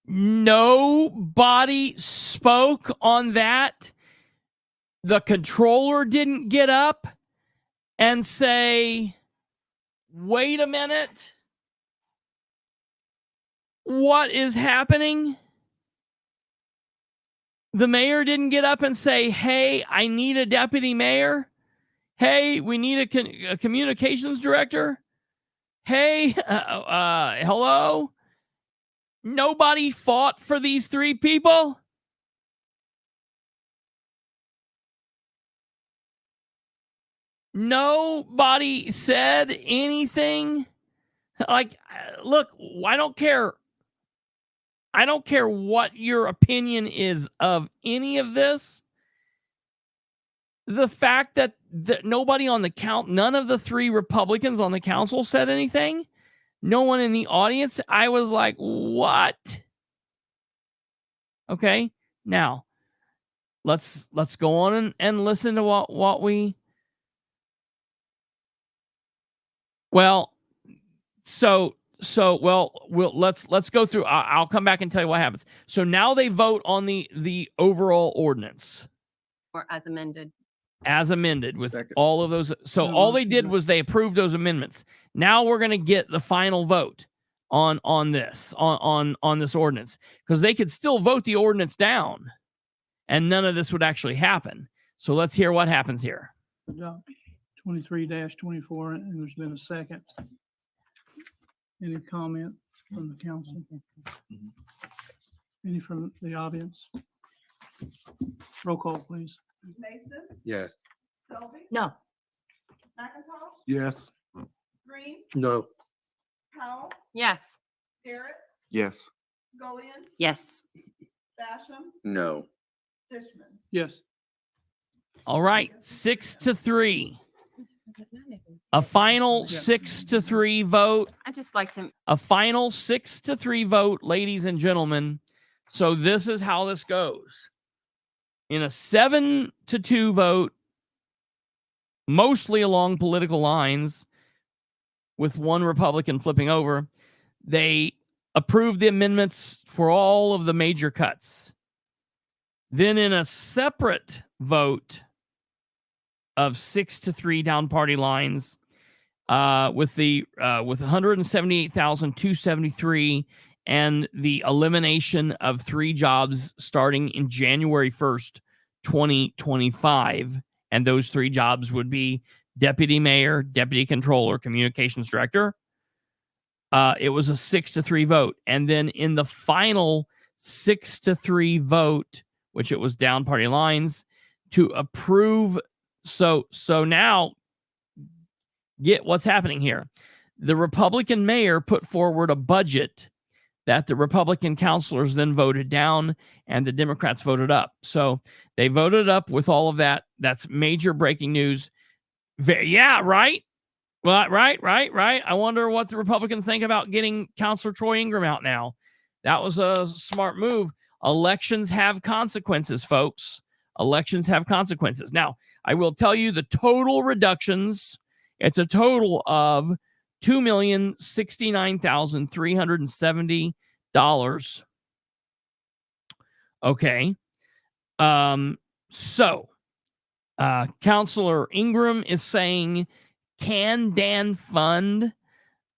Nobody spoke on that. The controller didn't get up and say, wait a minute. what is happening? The mayor didn't get up and say, hey, I need a deputy mayor. Hey, we need a communications director. Hey, hello. Nobody fought for these three people. Nobody said anything. Like, look, I don't care. I don't care what your opinion is of any of this. The fact that nobody on the none of the three Republicans on the council said anything. No one in the audience. I was like, what? Okay. Now, let's go on and listen to what we. Well, let's go through. I'll come back and tell you what happens. So now they vote on the overall ordinance Or as amended. as amended with all of those. So all they did was they approved those amendments. Now we're going to get the final vote on this ordinance, because they could still vote the ordinance down and none of this would actually happen. So let's hear what happens here. Adopt 23-24, and there's been a second. Any comment from the council? Any from the audience? Roll call, please. Mason, Yes. Selby, No. McIntosh, Yes. Greene, No. Powell, Yes. Garrett, Yes. Gullion, Yes. Basham, No. Dishman. Yes. All right, 6-3. A final 6-3 vote. I'd just like to, A final 6-3 vote, ladies and gentlemen. So this is how this goes. In a 7-2 vote, mostly along political lines, with one Republican flipping over, they approved the amendments for all of the major cuts. Then in a separate vote of 6-3 down party lines, with 178,273 and the elimination of 3 jobs starting in January 1st, 2025. And those 3 jobs would be deputy mayor, deputy controller, communications director. It was a 6-3 vote. And then in the final 6-3 vote, which it was down party lines, to approve. So now get what's happening here. The Republican mayor put forward a budget that the Republican councilors then voted down and the Democrats voted up. So they voted up with all of that. That's major breaking news. Yeah, right. Well, right. I wonder what the Republicans think about getting Councilor Troy Ingram out now. That was a smart move. Elections have consequences, folks. Elections have consequences. Now, I will tell you the total reductions. It's a total of $2,069,370. Okay. So Councilor Ingram is saying, can Dan fund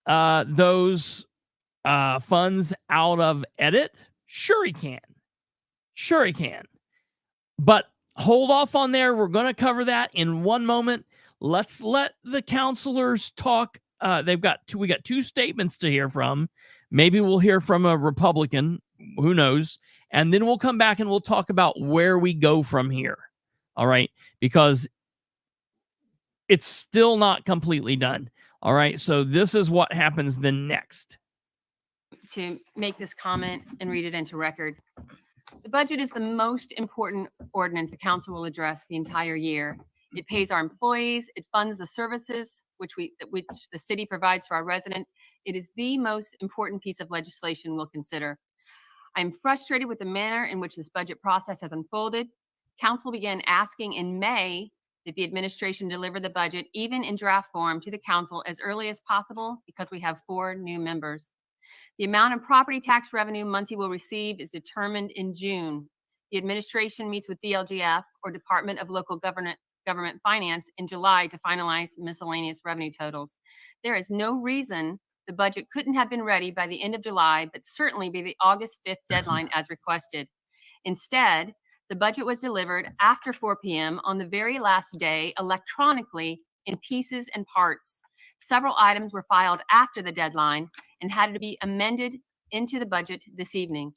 those funds out of edit? Sure he can. But hold off on there. We're going to cover that in one moment. Let's let the councilors talk. We got 2 statements to hear from. Maybe we'll hear from a Republican. Who knows? And then we'll come back and we'll talk about where we go from here. All right. Because it's still not completely done. All right. So this is what happens then next. to make this comment and read it into record. The budget is the most important ordinance the council will address the entire year. It pays our employees, it funds the services which the city provides for our residents. It is the most important piece of legislation we'll consider. I'm frustrated with the manner in which this budget process has unfolded. Council began asking in May that the administration deliver the budget, even in draft form, to the council as early as possible because we have 4 new members. The amount of property tax revenue Muncie will receive is determined in June. The administration meets with DLGF, or Department of Local Government Finance, in July to finalize miscellaneous revenue totals. There is no reason The budget couldn't have been ready by the end of July, but certainly by the August 5th deadline as requested. Instead, the budget was delivered after 4 p.m. on the very last day electronically in pieces and parts. Several items were filed after the deadline and had to be amended into the budget this evening.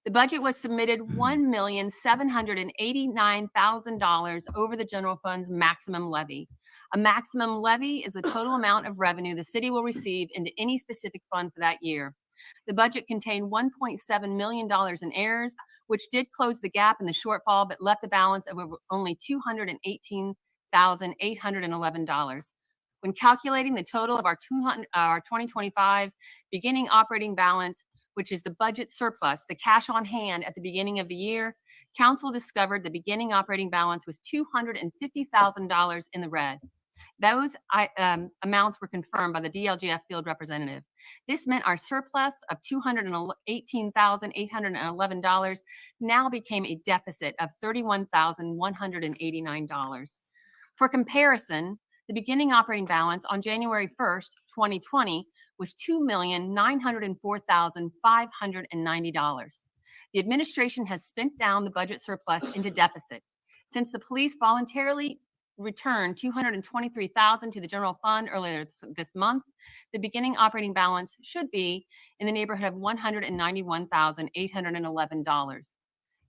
The budget was submitted $1,789,000 over the general fund's maximum levy. A maximum levy is the total amount of revenue the city will receive into any specific fund for that year. The budget contained $1.7 million in errors, which did close the gap in the shortfall, but left a balance of only $218,811. When calculating the total of our 2025 beginning operating balance, which is the budget surplus, the cash on hand at the beginning of the year, council discovered the beginning operating balance was $250,000 in the red. Those amounts were confirmed by the DLGF field representative. This meant our surplus of $218,811 now became a deficit of $31,189. For comparison, the beginning operating balance on January 1st, 2020 was $2,904,590. The administration has spent down the budget surplus into deficit. Since the police voluntarily returned $223,000 to the general fund earlier this month, the beginning operating balance should be in the neighborhood of $191,811.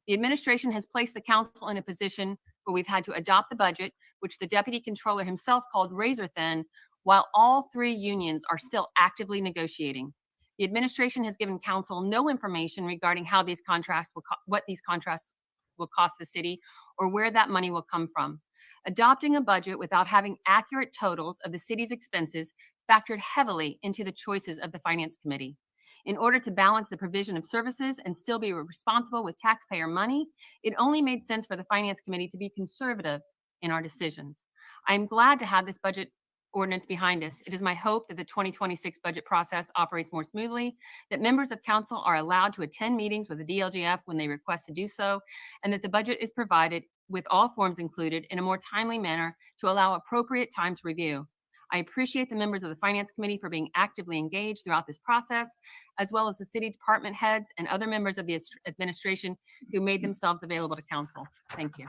The administration has placed the council in a position where we've had to adopt the budget, which the deputy controller himself called razor thin, while all three unions are still actively negotiating. The administration has given council no information regarding how these contracts what these contracts will cost the city or where that money will come from. Adopting a budget without having accurate totals of the city's expenses factored heavily into the choices of the Finance Committee. In order to balance the provision of services and still be responsible with taxpayer money, it only made sense for the Finance Committee to be conservative in our decisions. I am glad to have this budget ordinance behind us. It is my hope that the 2026 budget process operates more smoothly, that members of council are allowed to attend meetings with the DLGF when they request to do so, and that the budget is provided with all forms included in a more timely manner to allow appropriate time to review. I appreciate the members of the Finance Committee for being actively engaged throughout this process, as well as the city department heads and other members of the administration who made themselves available to council. Thank you.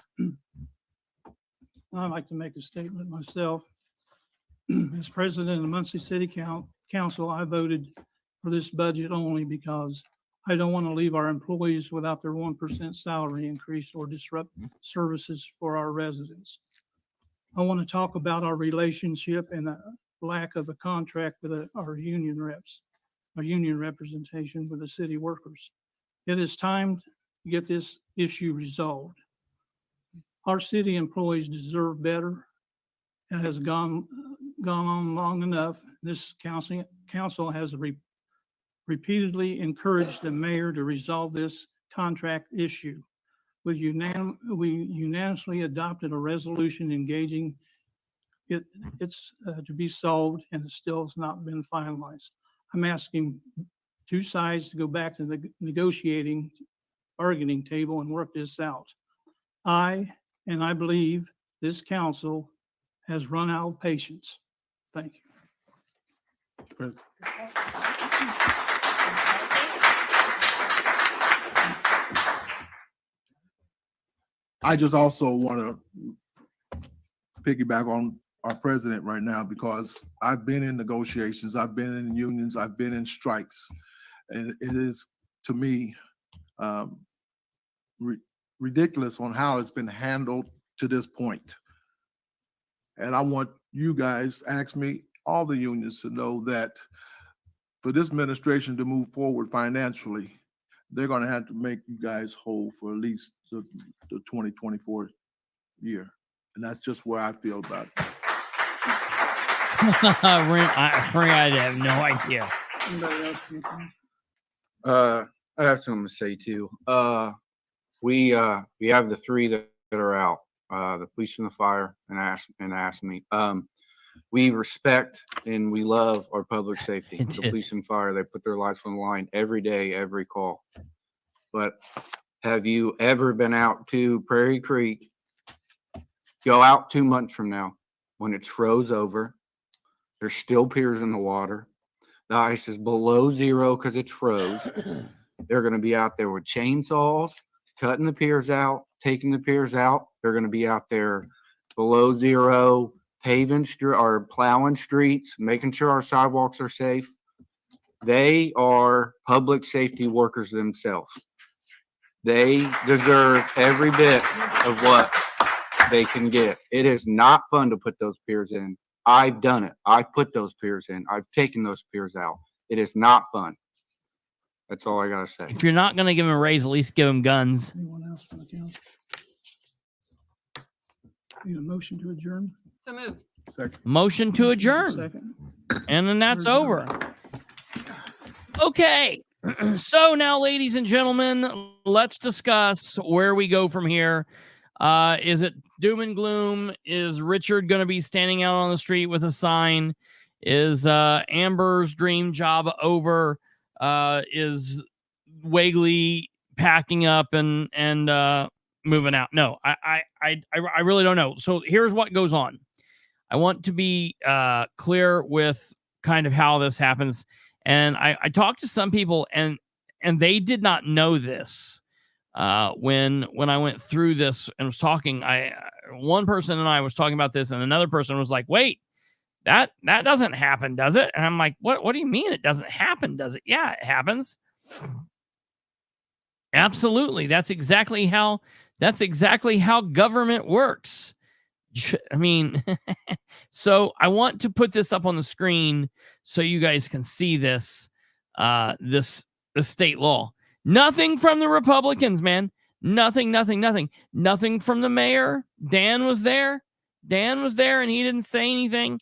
I'd like to make a statement myself. As president of the Muncie City Council, I voted for this budget only because I don't want to leave our employees without their 1% salary increase or disrupt services for our residents. I want to talk about our relationship and the lack of a contract with our union reps, our union representation with the city workers. It is time to get this issue resolved. Our city employees deserve better. It has gone on long enough. This council has repeatedly encouraged the mayor to resolve this contract issue. We unanimously adopted a resolution engaging it's to be solved, and it still has not been finalized. I'm asking two sides to go back to the bargaining table and work this out. I believe this council has run out of patience. Thank you. I just also want to piggyback on our president right now, because I've been in negotiations, I've been in unions, I've been in strikes, and it is, to me, ridiculous on how it's been handled to this point. And I want you guys, all the unions, to know that for this administration to move forward financially, they're going to have to make you guys whole for at least the 2024 year. And that's just where I feel about it. I have no idea. I have something to say too. We have the three that are out, the police and the fire and AFSCME. We respect and we love our public safety. The police and fire, they put their lives on the line every day, every call. But have you ever been out to Prairie Creek? Go out 2 months from now when it's froze over. There's still piers in the water. The ice is below zero because it's froze. They're going to be out there with chainsaws, cutting the piers out, taking the piers out. They're going to be out there below zero, paving or plowing streets, making sure our sidewalks are safe. They are public safety workers themselves. They deserve every bit of what they can get. It is not fun to put those piers in. I've done it. I've put those piers in. I've taken those piers out. It is not fun. That's all I gotta say. If you're not going to give them a raise, at least give them guns. Anyone else from the council? Need a motion to adjourn? So moved. Second. Motion to adjourn. Second. And then that's Adjourn. over. Okay. So now, ladies and gentlemen, let's discuss where we go from here. Is it doom and gloom? Is Richard going to be standing out on the street with a sign? Is Amber's dream job over? Is Wagley packing up and moving out? No, I really don't know. So here's what goes on. I want to be clear with kind of how this happens. And I talked to some people and they did not know this. When I went through this and was talking, one person and I was talking about this, and another person was like, "Wait, that doesn't happen, does it?" And I'm like, "What do you mean it doesn't happen? Does it?" Yeah, it happens. Absolutely. That's exactly how government works. I mean, so I want to put this up on the screen so you guys can see this, this state law. Nothing from the Republicans, man. Nothing from the mayor. Dan was there, and he didn't say anything.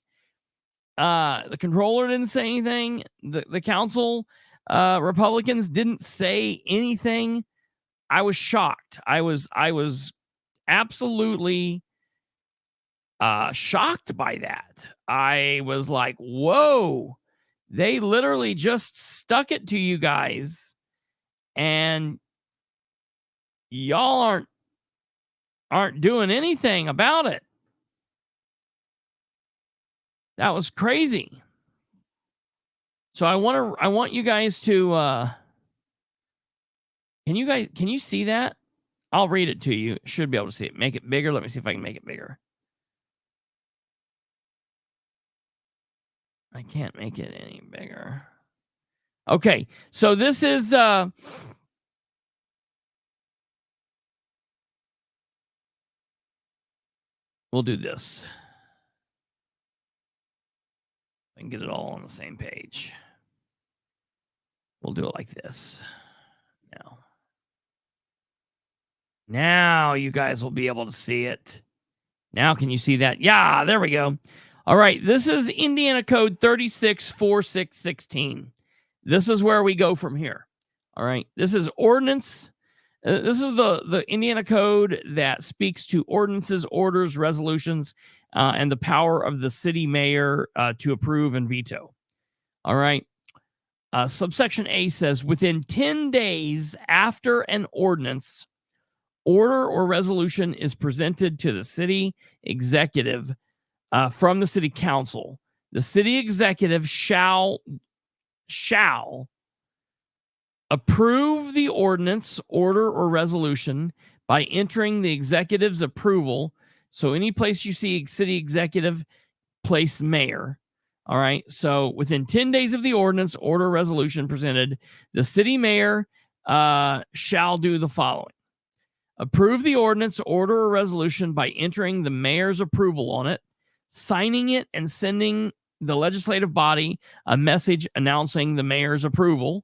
The controller didn't say anything. The council Republicans didn't say anything. I was shocked. I was absolutely shocked by that. I was like, whoa, they literally just stuck it to you guys. And y'all aren't doing anything about it. That was crazy. So I want you guys to can you see that? I'll read it to you. Should be able to see it. Make it bigger. Let me see if I can make it bigger. I can't make it any bigger. Okay, so this is we'll do this. I can get it all on the same page. We'll do it like this. Now you guys will be able to see it. Now can you see that? Yeah, there we go. All right, this is Indiana Code 364616. This is where we go from here. All right, this is ordinance. This is the Indiana Code that speaks to ordinances, orders, resolutions, and the power of the city mayor to approve and veto. All right. Subsection A says, within 10 days after an ordinance, order, or resolution is presented to the city executive from the city council, the city executive shall approve the ordinance, order, or resolution by entering the executive's approval. So any place you see city executive, place mayor. All right. So within 10 days of the ordinance, order, resolution presented, the city mayor shall do the following: approve the ordinance, order, or resolution by entering the mayor's approval on it, signing it, and sending the legislative body a message announcing the mayor's approval.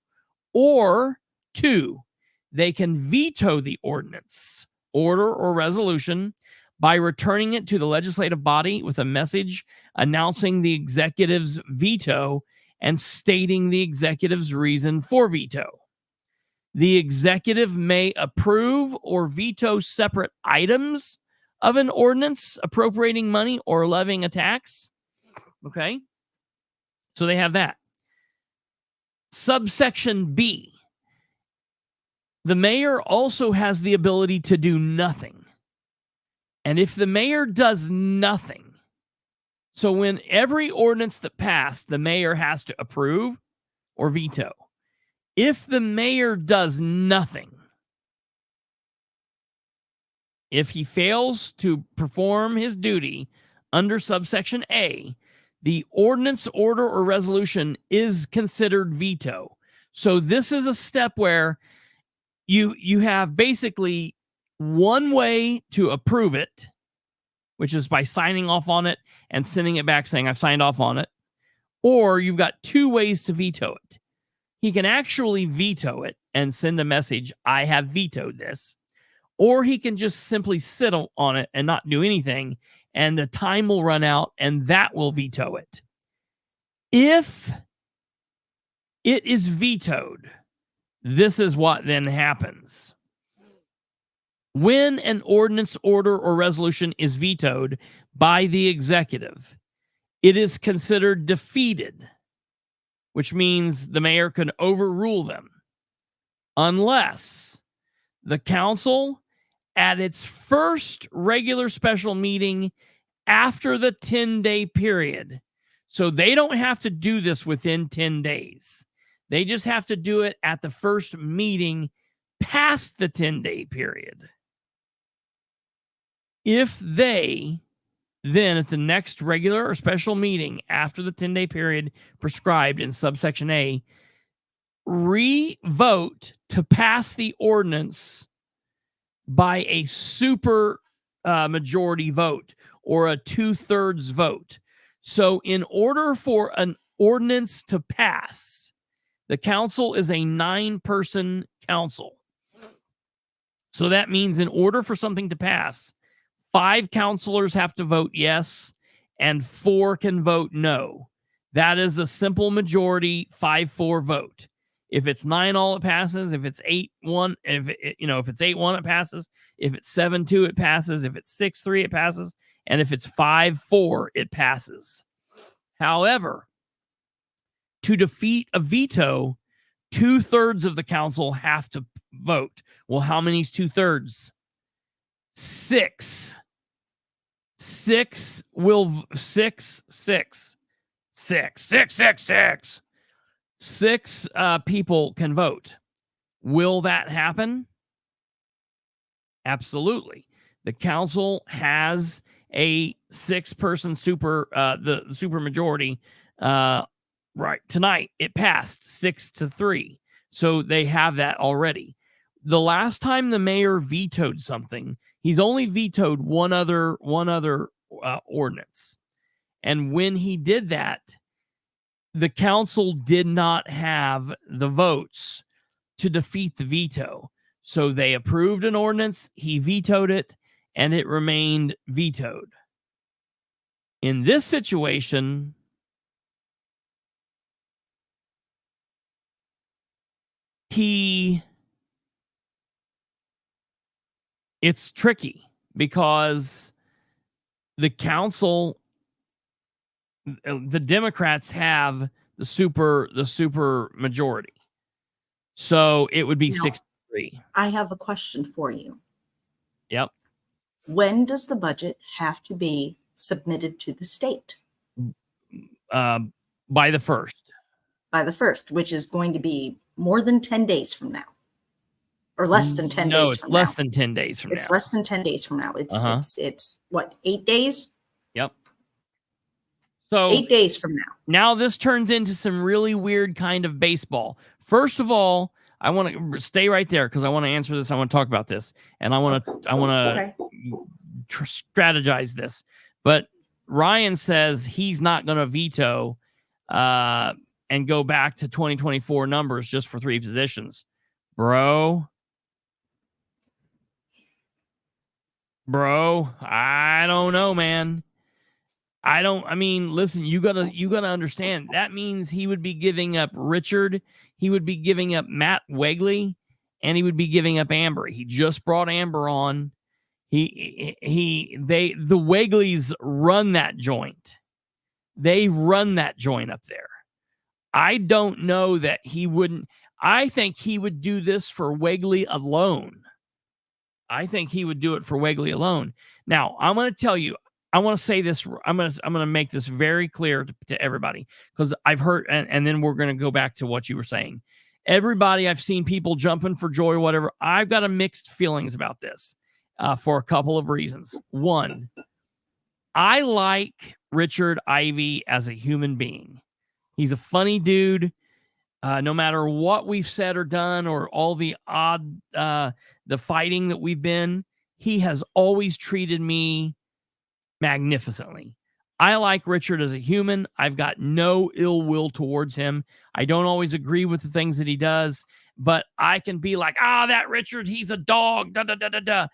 Or 2, they can veto the ordinance, order, or resolution by returning it to the legislative body with a message announcing the executive's veto and stating the executive's reason for veto. The executive may approve or veto separate items of an ordinance appropriating money or levying a tax. Okay? So they have that. Subsection B. The mayor also has the ability to do nothing. And if the mayor does nothing, so when every ordinance that passed, the mayor has to approve, or veto. If the mayor does nothing, if he fails to perform his duty under subsection A, the ordinance, order, or resolution is considered veto. So this is a step where you have basically one way to approve it, which is by signing off on it and sending it back saying, I've signed off on it. Or you've got two ways to veto it. He can actually veto it and send a message, I have vetoed this. Or he can just simply sit on it and not do anything, and the time will run out, and that will veto it. If it is vetoed, this is what then happens. When an ordinance, order, or resolution is vetoed by the executive, it is considered defeated, which means the mayor can overrule them, unless the council, at its first regular special meeting after the 10-day period. So they don't have to do this within 10 days. They just have to do it at the first meeting past the 10-day period. If they then, at the next regular or special meeting after the 10-day period prescribed in subsection A, re-vote to pass the ordinance by a super majority vote or a 2/3 vote. So in order for an ordinance to pass, the council is a 9-person council. So that means in order for something to pass, 5 councilors have to vote yes and 4 can vote no. That is a simple majority 5-4 vote. If it's 9-all, it passes. If it's 8-1, if it's 8-1, it passes. If it's 7-2, it passes. If it's 6-3, it passes. And if it's 5-4, it passes. However, to defeat a veto, 2/3 of the council have to vote. Well, how many is 2/3? 6. 6 will 6. 6 people can vote. Will that happen? Absolutely. The council has a 6-person the super majority. Right. Tonight, it passed 6-3. So they have that already. The last time the mayor vetoed something, he's only vetoed one other ordinance. And when he did that, the council did not have the votes to defeat the veto. So they approved an ordinance, he vetoed it, and it remained vetoed. In this situation, it's tricky because the council, the Democrats have the super majority. So it would be 6-3. I have a question for you. Yep. When does the budget have to be submitted to the state? By the 1st. By the 1st, which is going to be more than 10 days from now. Or less than 10 days from now. No, it's less than 10 days from now. It's less than 10 days from now. It's what, 8 days? Yep. So 8 days from now. Now this turns into some really weird kind of baseball. First of all, I want to stay right there because I want to answer this. I want to talk about this, and I want to strategize this. But Ryan says he's not going to veto and go back to 2024 numbers just for 3 positions, bro. I don't know, man. Listen, you gotta understand that means he would be giving up Richard, he would be giving up Matt Wagley, and he would be giving up Amber. He just brought Amber on. The Wagleys run that joint. They run that joint up there. I don't know that he wouldn't. I think he would do this for Wagley alone. I think he would do it for Wagley alone. Now, I'm going to tell you, I want to say this. I'm going to make this very clear to everybody, because I've heard, and then we're going to go back to what you were saying. Everybody, I've seen people jumping for joy, whatever. I've got a mixed feelings about this for a couple of reasons. One, I like Richard Ivy as a human being. He's a funny dude. No matter what we've said or done, or all the the fighting that we've been, he has always treated me magnificently. I like Richard as a human. I've got no ill will towards him. I don't always agree with the things that he does, but I can be like, that Richard, he's a dog, da da da da da.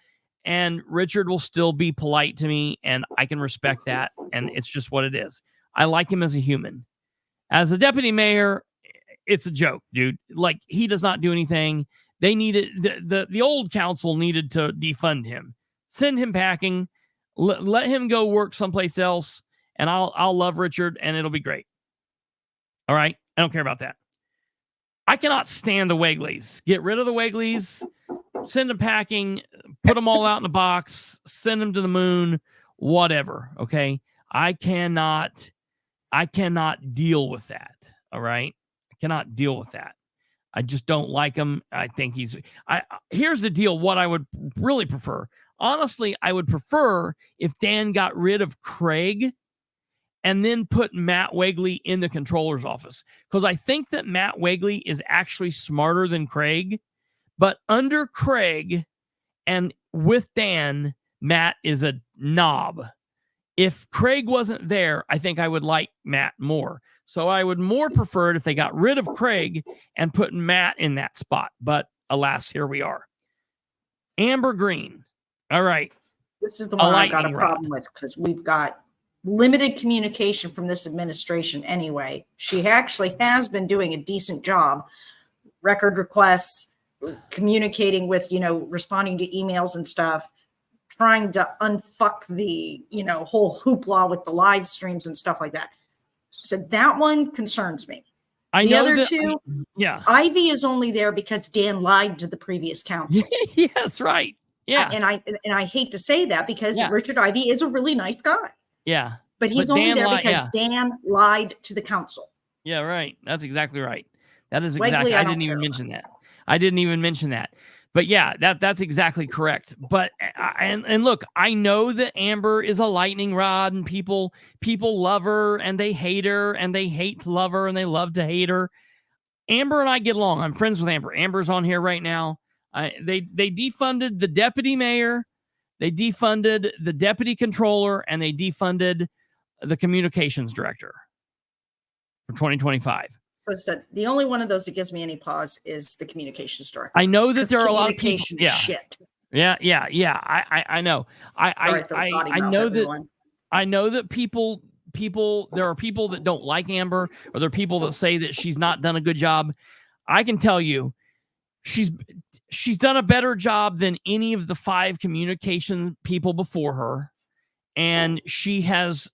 And Richard will still be polite to me, and I can respect that. And it's just what it is. I like him as a human. As a deputy mayor, it's a joke, dude. Like, he does not do anything. They needed the old council needed to defund him, send him packing, let him go work someplace else, and I'll love Richard, and it'll be great. All right, I don't care about that. I cannot stand the Wagleys. Get rid of the Wagleys, send them packing, put them all out in a box, send them to the moon, whatever. Okay, I cannot deal with that. All right, I cannot deal with that. I just don't like him. I think here's the deal. What I would really prefer, honestly, I would prefer if Dan got rid of Craig and then put Matt Wagley in the controller's office. Because I think that Matt Wagley is actually smarter than Craig. But under Craig and with Dan, Matt is a knob. If Craig wasn't there, I think I would like Matt more. So I would more prefer it if they got rid of Craig and put Matt in that spot. But alas, here we are. Amber Greene. All right. This is the one I've got a problem with, because we've got limited communication from this administration anyway. She actually has been doing a decent job. Record requests, communicating with, responding to emails and stuff, trying to unfuck the, whole hoopla with the live streams and stuff like that. So that one concerns me. The other two, Ivy is only there because Dan lied to the previous council. Yes, right. Yeah. And I hate to say that, because Richard Ivy is a really nice guy. Yeah. But he's only there because Dan lied to the council. Yeah, right. That's exactly right. That is exactly. I didn't even mention that. But yeah, that's exactly correct. But and look, I know that Amber is a lightning rod, and people love her and they hate her, and they hate to love her and they love to hate her. Amber and I get along. I'm friends with Amber. Amber's on here right now. They defunded the deputy mayor, they defunded the deputy controller, and they defunded the communications director for 2025. So the only one of those that gives me any pause is the communications director. I know that there are a lot of people. Shit. Yeah. I know. I know that people. There are people that don't like Amber, or there are people that say that she's not done a good job. I can tell you, she's done a better job than any of the 5 communication people before her, and she has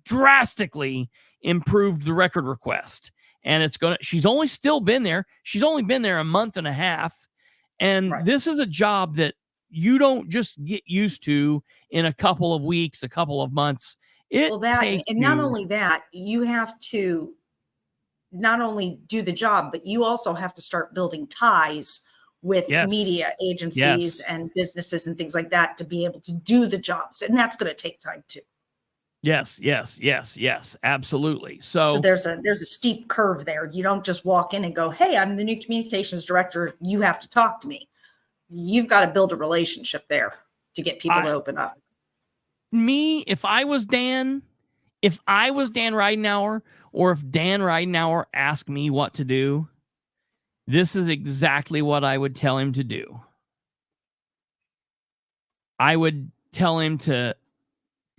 drastically improved the record request. And she's only still been there. She's only been there a month and a half. And this is a job that you don't just get used to in a couple of weeks, a couple of months. Not only that, you have to not only do the job, but you also have to start building ties with media agencies and businesses and things like that to be able to do the jobs. And that's going to take time too. Yes, absolutely. So there's a steep curve there. You don't just walk in and go, "Hey, I'm the new communications director. You have to talk to me." You've got to build a relationship there to get people to open up. If I was Dan Ridenour, or if Dan Ridenour asked me what to do, this is exactly what I would tell him to do. I would tell him to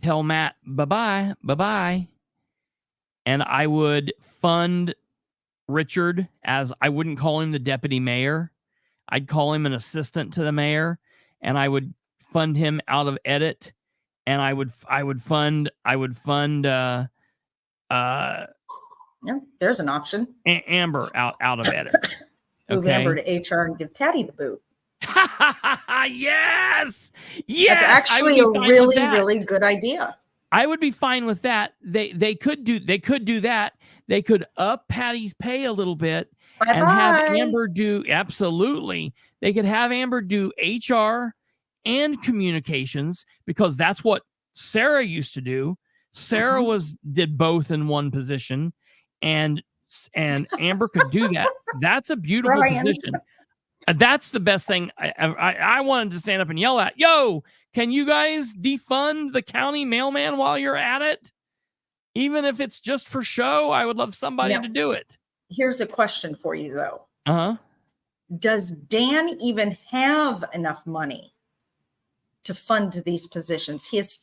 tell Matt, bye-bye. And I would fund Richard as, I wouldn't call him the deputy mayor. I'd call him an assistant to the mayor, and I would fund him out of edit. And I would fund there's an option. Amber out of edit. Move Amber to HR and give Patty the boot. Yes. That's Yes. actually a really, really good idea. I would be fine with that. They could do that. They could up Patty's pay a little bit and have Amber do absolutely. They could have Amber do HR and communications because that's what Sarah used to do. Sarah did both in one position, and Amber could do that. That's a beautiful position. That's the best thing. I wanted to stand up and yell at, yo, can you guys defund the county mailman while you're at it? Even if it's just for show, I would love somebody to do it. Here's a question for you, though. Uh-huh. Does Dan even have enough money to fund these positions? He has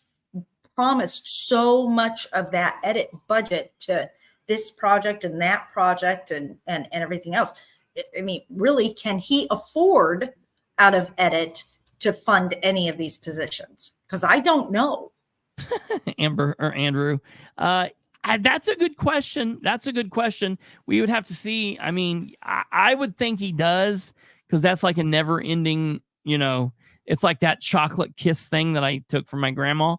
promised so much of that edit budget to this project and that project and everything else. I mean, really, can he afford out of edit to fund any of these positions? Because I don't know. Amber or Andrew, that's a good question. That's a good question. We would have to see. I mean, I would think he does because that's like a never ending, it's like that chocolate kiss thing that I took from my grandma.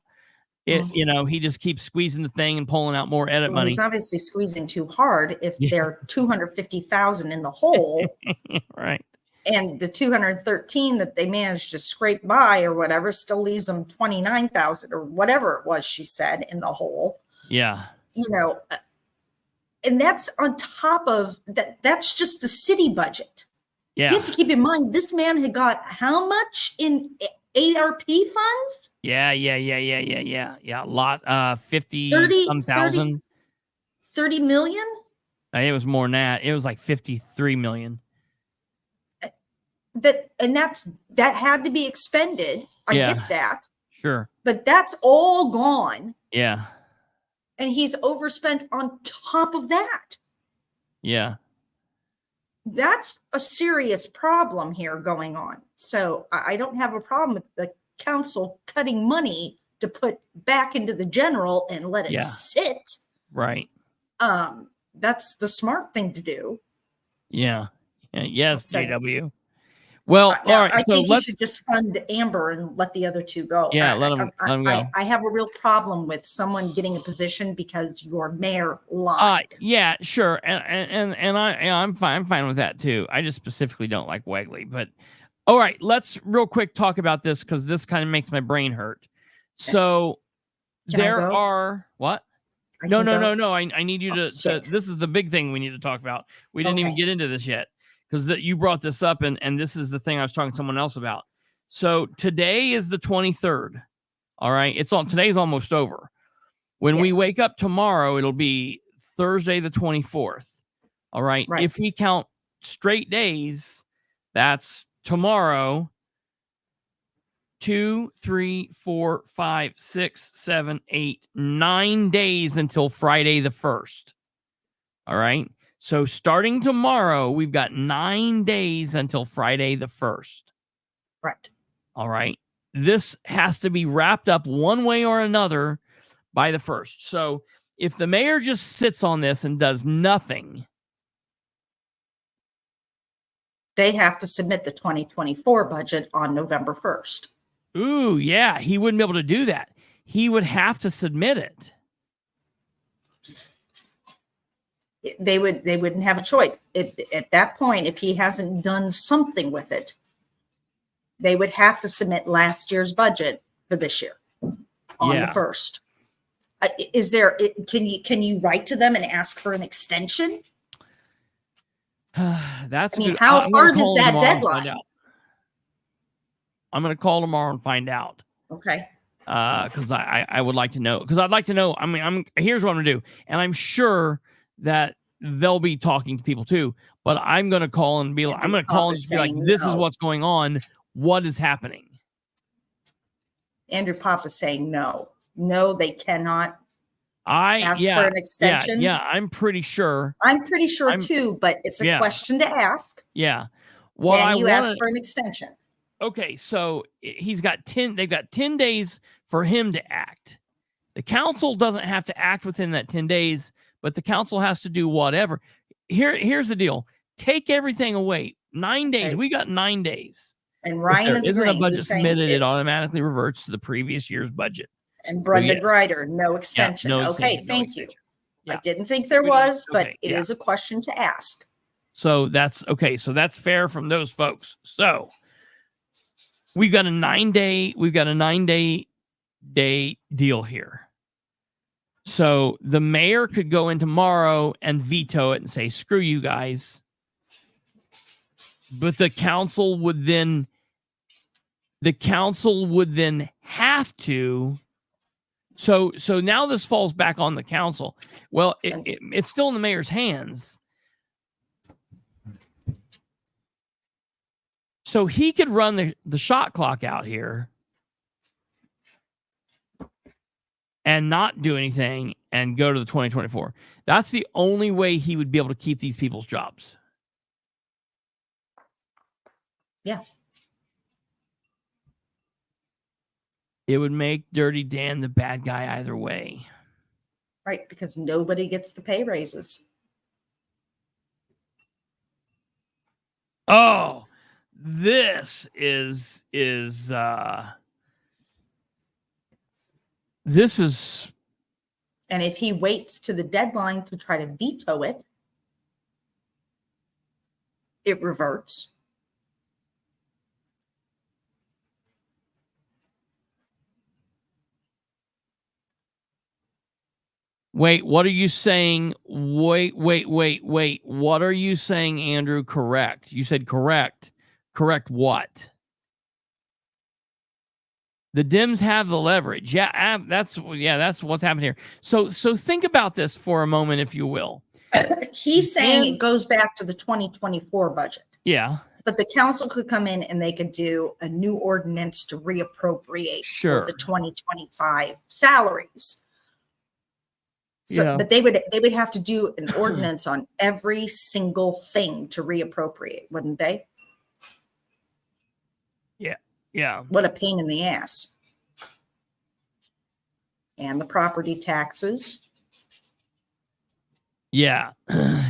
He just keeps squeezing the thing and pulling out more edit money. He's obviously squeezing too hard if they're 250,000 in the hole. Right. And the 213 that they managed to scrape by or whatever still leaves them 29,000 or whatever it was she said in the hole. Yeah. And that's on top of that. That's just the city budget. Yeah. You have to keep in mind, this man had got how much in ARP funds? Yeah. A lot. 50,000. 30 million? It was more than that. It was like 53 million. That had to be expended. I get that. Sure. But that's all gone. Yeah. And he's overspent on top of that. Yeah. That's a serious problem here going on. So I don't have a problem with the council cutting money to put back into the general and let it sit. Right. That's the smart thing to do. Yeah. Yes, JW. Well, all right. I So think you should just fund Amber and let the other two go. Yeah, let them go. I have a real problem with someone getting a position because your mayor lied. Yeah, sure, and I'm fine with that too. I just specifically don't like Wagley. But all right, let's real quick talk about this because this kind of makes my brain hurt. So there are what? No. I need you to. This is the big thing we need to talk about. We didn't even get into this yet. Because you brought this up, and this is the thing I was talking to someone else about. So today is the 23rd. All right. Today's almost over. When we wake up tomorrow, it'll be Thursday, the 24th. All right. If we count straight days, that's tomorrow. 2, 3, 4, 5, 6, 7, 8, 9 days until Friday the 1st. All right. So starting tomorrow, we've got 9 days until Friday the 1st. Right. All right. This has to be wrapped up one way or another by the 1st. So if the mayor just sits on this and does nothing, they have to submit the 2024 budget on November 1st. Ooh, yeah. He wouldn't be able to do that. He would have to submit it. They wouldn't have a choice. At that point, if he hasn't done something with it, they would have to submit last year's budget for this year on the 1st. Can you write to them and ask for an extension? That's how hard is that deadline? I'm going to call tomorrow and find out. Okay. Because I would like to know. Because I'd like to know. I mean, here's what I'm going to do, and I'm sure that they'll be talking to people too, but I'm going to call and be like, this is what's going on. What is happening? Andrew Papa's saying no, they cannot ask for an extension. Yeah. I'm pretty sure too, but it's a question to ask. Yeah. Ask for an extension. Okay. So they've got 10 days for him to act. The council doesn't have to act within that 10 days, but the council has to do whatever. Here's the deal. Take everything away. 9 days. We got 9 days. And If Ryan there is isn't a agreeing. budget He's saying submitted, it it- automatically reverts to the previous year's budget. And Brenda yes. Greider, no extension. no Okay, extension, no thank you. extension. I Yeah. didn't think there We- was, but okay, it is a question to ask. So that's okay. So that's fair from those folks. So we've got a 9-day deal here. So the mayor could go in tomorrow and veto it and say, screw you guys. But the council would then have to. So now this falls back on the council. Well, it's still in the mayor's hands. So he could run the shot clock out here and not do anything and go to the 2024. That's the only way he would be able to keep these people's jobs. Yeah. It would make Dirty Dan the bad guy either way. Right, because nobody gets the pay raises. Oh, this is And if he waits to the deadline to try to veto it, it reverts. Wait, what are you saying? Wait. What are you saying, Andrew? Correct. You said correct. Correct what? The Dems have the leverage. Yeah, that's what's happening here. So think about this for a moment, if you will. He's saying it goes back to the 2024 budget. Yeah. But the council could come in and they could do a new ordinance to reappropriate Sure. the 2025 salaries. So, Yeah. but they would have to do an ordinance on every single thing to reappropriate, wouldn't they? Yeah. What a pain in the ass. And the property taxes. Yeah.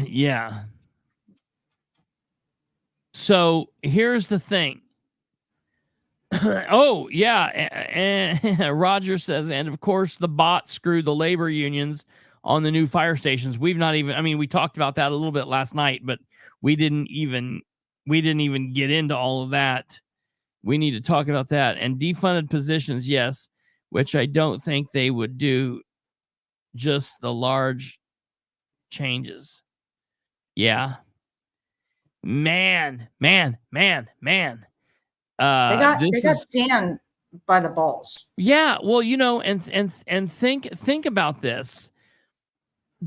Yeah. So here's the thing. Oh, yeah. And Roger says, and of course, the bot screwed the labor unions on the new fire stations. We talked about that a little bit last night, but we didn't even get into all of that. We need to talk about that. And defunded positions, yes, which I don't think they would do, just the large changes. Yeah. Man. They got Dan by the balls. Yeah, well, and think about this.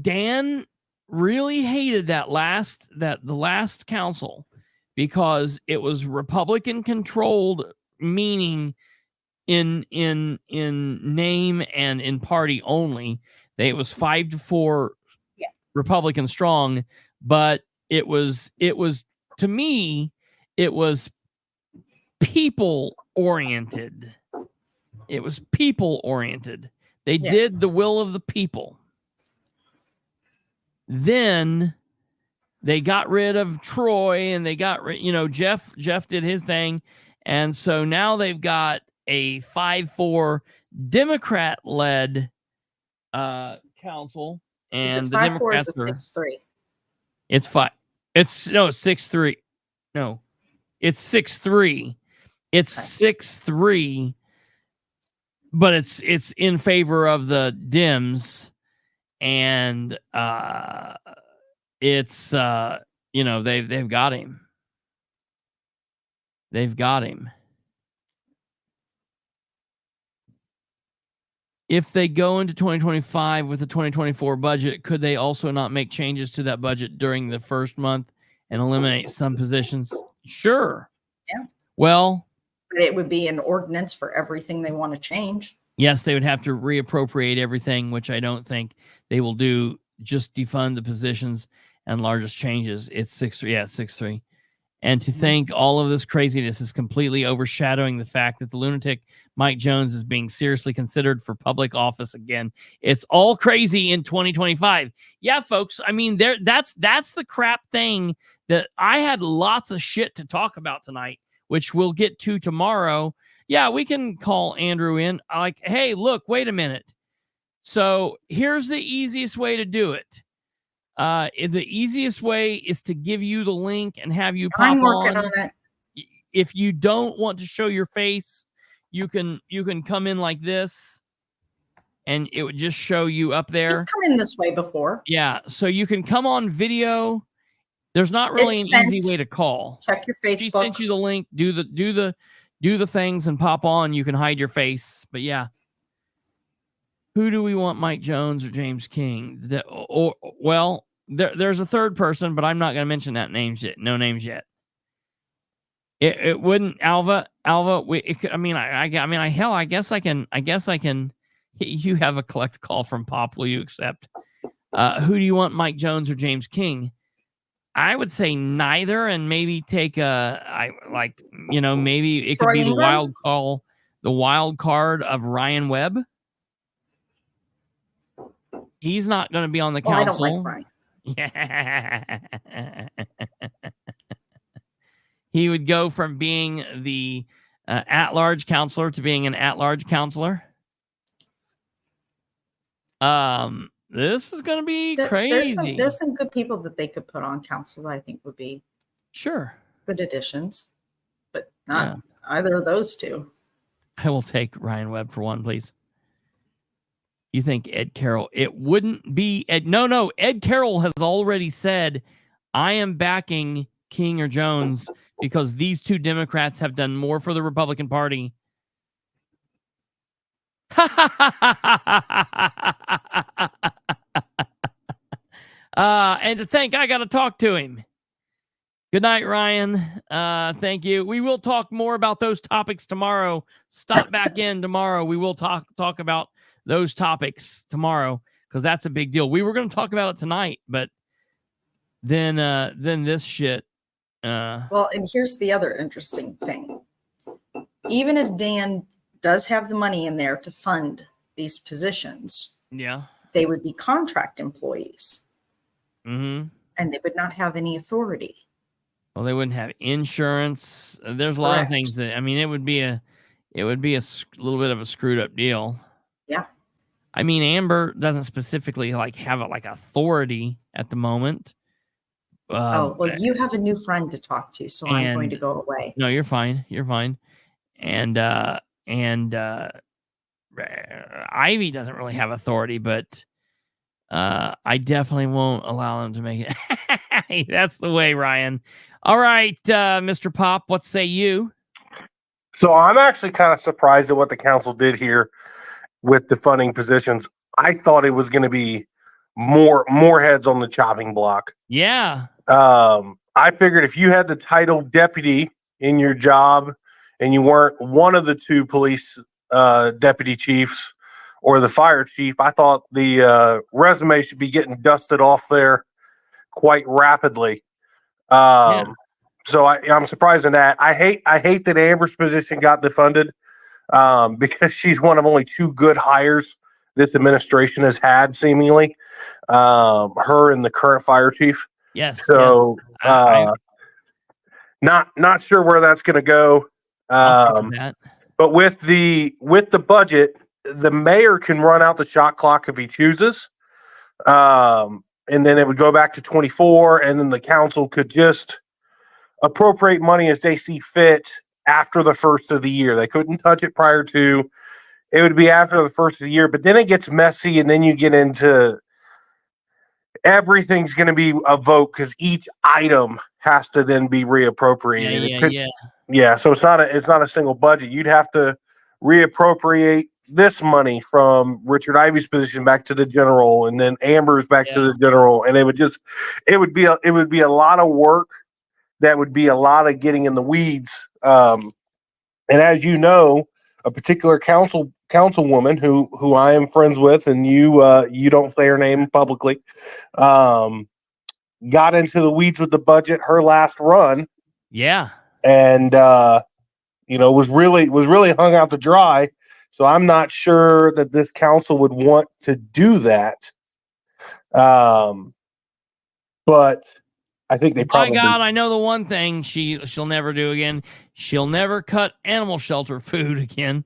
Dan really hated the last council because it was Republican controlled, meaning in name and in party only. It was 5-4 Republican strong, but it was to me, it was people oriented. It was people oriented. They did the will of the people. Then they got rid of Troy and they got Jeff did his thing. And so now they've got a 5-4 Democrat led council. And the 5-4 Democrats is 6-3. It's 5. It's 6-3. No, it's 6-3. It's 6-3, but it's in favor of the Dems, and it's they've got him. They've got him. If they go into 2025 with the 2024 budget, could they also not make changes to that budget during the first month and eliminate some positions? Sure. Yeah. Well, but it would be an ordinance for everything they want to change. Yes, they would have to reappropriate everything, which I don't think they will do. Just defund the positions and largest changes. It's 6-3. Yeah, 6-3. And to think all of this craziness is completely overshadowing the fact that the lunatic Mike Jones is being seriously considered for public office again. It's all crazy in 2025. Yeah, folks. I mean, that's the crap thing that I had lots of shit to talk about tonight which we'll get to tomorrow, yeah, we can call Andrew in. Like, hey, look, wait a minute. So here's the easiest way to do it. The easiest way is to give you the link and have you pop I'm working on. on it. If you don't want to show your face, you can come in like this, and it would just show you up there. It's come in this way before. Yeah, so you can come on video. There's not really It's an easy sent. way to call. Check your Facebook. She sent you the link. Do the things and pop on. You can hide your face. But yeah, who do we want, Mike Jones or James King? There's a third person, but I'm not going to mention that names yet. No names yet. It wouldn't Alva. I guess I can. You have a collect call from Pop. Will you accept? Who do you want, Mike Jones or James King? I would say neither, and maybe take maybe it could Troy be Ingram? the wild card of Ryan Webb. He's not going to be on the Oh, I council. don't like Ryan. He would go from being the at-large counselor to being an at-large counselor. This is going to be crazy. There's some good people that they could put on council that I think would be Sure. good additions, but not either of those two. I will take Ryan Webb for one, please. You think Ed Carroll? It wouldn't be Ed. No. Ed Carroll has already said, I am backing King or Jones because these two Democrats have done more for the Republican Party. And to think I got to talk to him. Good night, Ryan. Thank you. We will talk more about those topics tomorrow. Stop back in tomorrow. We will talk about those topics tomorrow because that's a big deal. We were going to talk about it tonight, but then this shit. Well, and here's the other interesting thing. Even if Dan does have the money in there to fund these positions, they would be contract employees. Mm-hmm. And they would not have any authority. Well, they wouldn't have insurance. There's a lot of things that, it would be a little bit of a screwed up deal. Yeah. Amber doesn't specifically have authority at the moment. You have a new friend to talk to, so I'm going to go away. No, you're fine. You're fine. And Ivy doesn't really have authority, but I definitely won't allow them to make it. That's the way, Ryan. All right, Mr. Pop, what say you? So I'm actually kind of surprised at what the council did here with the funding positions. I thought it was going to be more heads on the chopping block. Yeah. I figured if you had the title deputy in your job and you weren't one of the two police deputy chiefs or the fire chief, I thought the resume should be getting dusted off there quite rapidly. So I'm surprised in that. I hate that Amber's position got defunded because she's one of only two good hires this administration has had, seemingly. Her and the current fire chief. Yes. So not sure where that's going to go. But with the budget, the mayor can run out the shot clock if he chooses. And then it would go back to 24, and then the council could just appropriate money as they see fit after the first of the year. They couldn't touch it prior to. It would be after the first of the year, but then it gets messy, and then you get into everything's going to be a vote because each item has to then be reappropriated. Yeah. So it's not a single budget. You'd have to reappropriate this money from Richard Ivy's position back to the general, and then Amber's back to the general, and it would be a lot of work. That would be a lot of getting in the weeds. And as you know, a particular councilwoman who I am friends with, and you don't say her name publicly, got into the weeds with the budget her last run. Yeah. And was really hung out to dry. So I'm not sure that this council would want to do that. But I think they My probably. God, I know the one thing she'll never do again. She'll never cut animal shelter food again.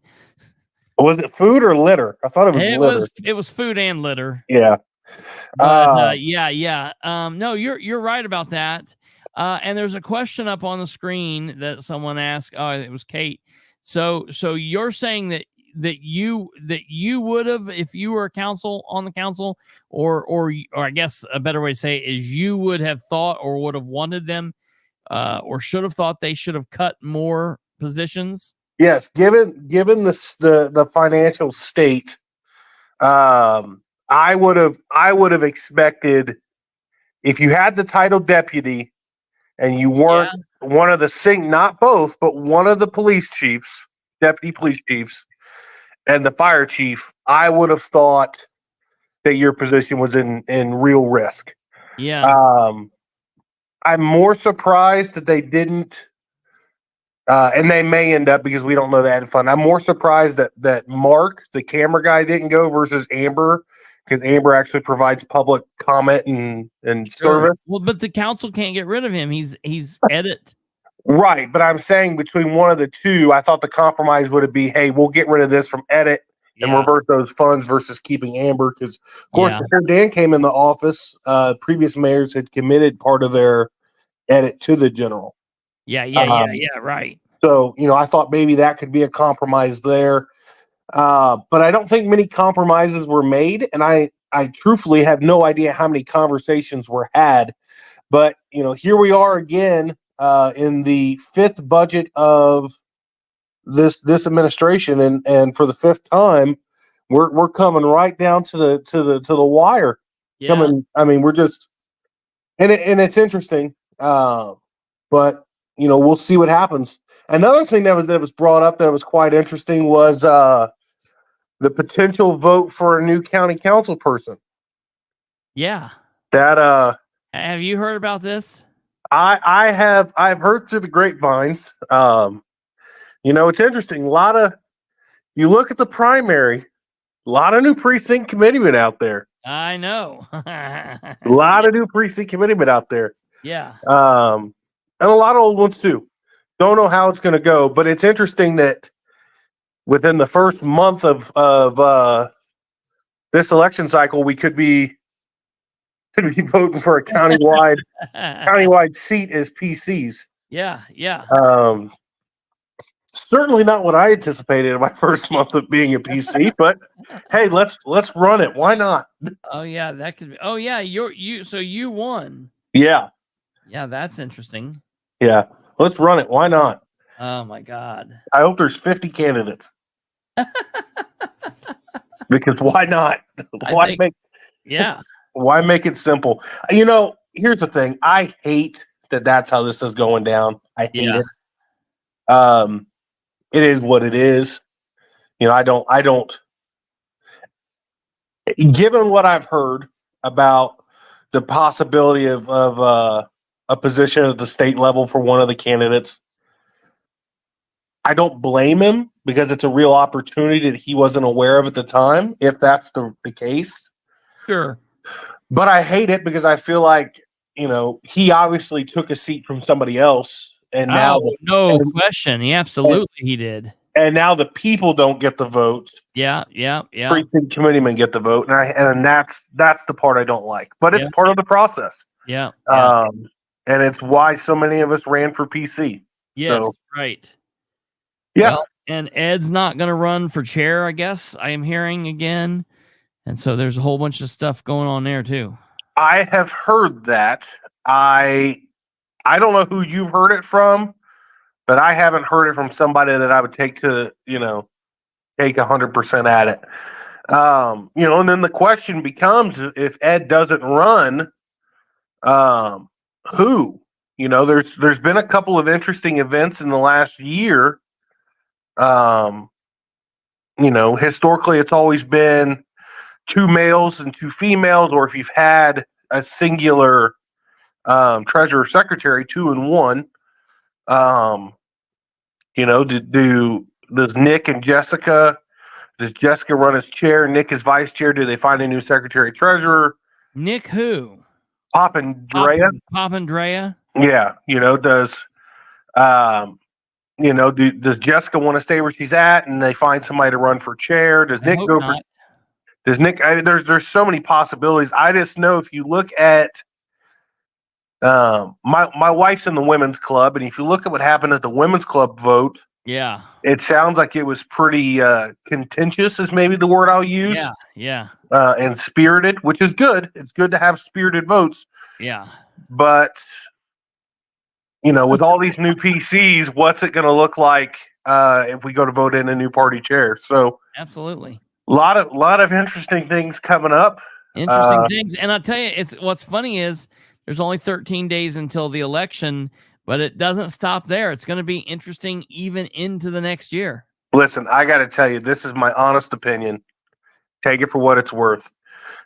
Was it food or litter? I thought it was litter. It was food and litter. Yeah. But yeah. No, you're right about that. And there's a question up on the screen that someone asked. Oh, it was Kate. So you're saying that you would have, if you were on the council, or I guess a better way to say it is you would have thought or would have wanted them, or should have thought they should have cut more positions. Yes, given the financial state, I would have expected, if you had the title deputy and you weren't one of the not both, but one of the police chiefs, deputy police chiefs, and the fire chief, I would have thought that your position was in real risk. Yeah. I'm more surprised that they didn't, and they may end up, because we don't know that fund. I'm more surprised that Mark, the camera guy, didn't go versus Amber, because Amber actually provides public comment and service. Well, but the council can't get rid of him. He's edit. Right, but I'm saying between one of the two, I thought the compromise would be, hey, we'll get rid of this from edit and revert those funds versus keeping Amber. Because, of course, before Dan came in the office, previous mayors had committed part of their edit to the general. Yeah, right. So, I thought maybe that could be a compromise there. But I don't think many compromises were made, and I truthfully have no idea how many conversations were had. But, here we are again, in the fifth budget of this administration, and for the fifth time, we're coming right down to the wire. Yeah. We're just, and it's interesting. But we'll see what happens. Another thing that was brought up that was quite interesting was the potential vote for a new county council person. Yeah. That have you heard about this? I've heard through the grapevines. It's interesting. You look at the primary, a lot of new precinct committeemen out there. I know. A lot of new precinct committeemen out there. Yeah. And a lot of old ones too. Don't know how it's going to go, but it's interesting that within the first month of this election cycle, we could be voting for a countywide seat as PCs. Yeah. Certainly not what I anticipated in my first month of being a PC, but hey, let's run it. Why not? Oh yeah, that could be. Oh yeah, so you won. Yeah. Yeah, that's interesting. Yeah. Let's run it. Why not? Oh my God. I hope there's 50 candidates. Because why not? Why make it simple? Here's the thing. I hate that that's how this is going down. I hate it. It is what it is. I don't, given what I've heard about the possibility of a position at the state level for one of the candidates, I don't blame him, because it's a real opportunity that he wasn't aware of at the time, if that's the case. Sure. But I hate it because I feel like, he obviously took a seat from somebody else. And now, no question. He absolutely he did. And now the people don't get the votes. Yeah. Precinct committeemen get the vote, and that's the part I don't like. But it's part of the process. Yeah. And it's why so many of us ran for PC. Yes, so, right. Yeah. Well, and Ed's not going to run for chair, I guess I am hearing again. And so there's a whole bunch of stuff going on there too. I have heard that. I don't know who you've heard it from, but I haven't heard it from somebody that I would take to, take 100% at it. And then the question becomes, if Ed doesn't run, who? There's been a couple of interesting events in the last year. Historically, it's always been 2 males and 2 females, or if you've had a singular treasurer secretary, 2 and 1. Does Nick and Jessica? Does Jessica run as chair? Nick as vice chair? Do they find a new secretary treasurer? Nick who? Papandrea. Papandrea. Yeah. Does does Jessica want to stay where she's at and they find somebody to run for chair? Does I Nick hope go not. does Nick, there's so many possibilities. I just know if you look at my wife's in the women's club, and if you look at what happened at the women's club vote, Yeah. it sounds like it was pretty contentious, is maybe the word I'll use. Yeah. And spirited, which is good. It's good to have spirited votes. Yeah. But with all these new PCs, what's it going to look like if we go to vote in a new party chair? So absolutely, a lot of interesting things coming up. Interesting things, and I'll tell you, what's funny is there's only 13 days until the election, but it doesn't stop there. It's going to be interesting even into the next year. Listen, I got to tell you, this is my honest opinion. Take it for what it's worth.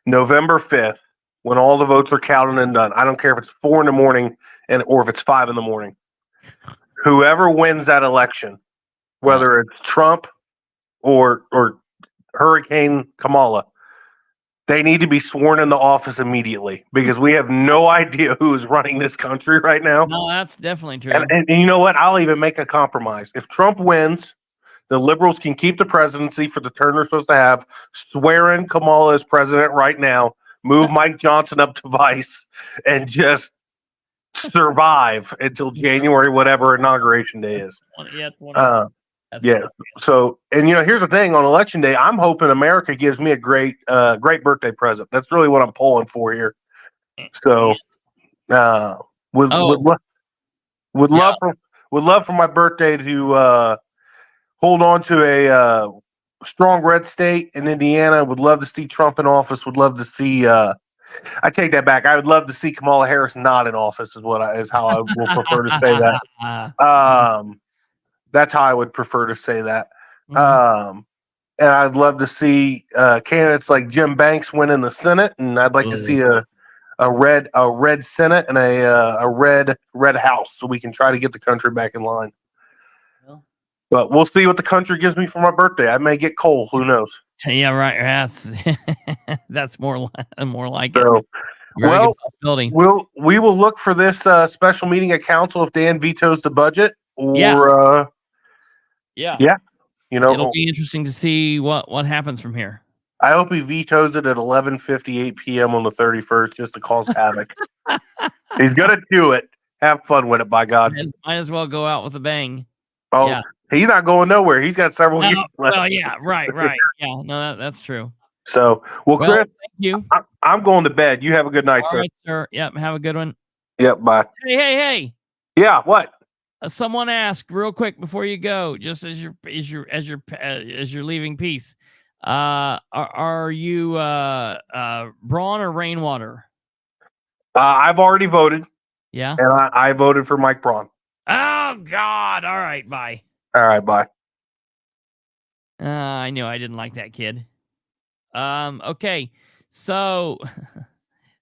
November 5th, when all the votes are counted and done, I don't care if it's 4 a.m. or if it's 5 a.m. Whoever wins that election, whether it's Trump or Hurricane Kamala, they need to be sworn into office immediately, because we have no idea who is running this country right now. No, that's definitely true. And you know what? I'll even make a compromise. If Trump wins, the liberals can keep the presidency for the term they're supposed to have, swear in Kamala as president right now, move Mike Johnson up to vice, and just survive until January, whatever inauguration day is. Yeah. So, and here's the thing: on election day, I'm hoping America gives me a great birthday present. That's really what I'm pulling for here. So, would love for my birthday to hold on to a strong red state in Indiana. Would love to see Trump in office. Would love to see. I take that back. I would love to see Kamala Harris not in office. Is how I will prefer to say that. That's how I would prefer to say that. And I'd love to see candidates like Jim Banks win in the Senate, and I'd like to see a red Senate and a red House, so we can try to get the country back in line. But we'll see what the country gives me for my birthday. I may get coal. Who knows? Yeah, right. That's more like so, it. Well, we will look for this special meeting at council if Dan vetoes the budget, or it'll be interesting to see what happens from here. I hope he vetoes it at 11:58 p.m. on the 31st, just to cause havoc. He's gonna do it. Have fun with it, by God. Might as well go out with a bang. Oh, yeah. He's not going nowhere. He's got several years left. Well, yeah, right. Yeah, no, that's true. So, Chris, thank you. I'm going to bed. You have a good night, All sir. right, sir. Yep, have a good one. Yep, bye. Hey. Yeah, what? Someone asked real quick before you go, just as you're leaving peace. Are you Braun or Rainwater? I've already voted. Yeah, and I voted for Mike Braun. Oh God! All right, bye. All right, bye. I knew I didn't like that kid. Okay, so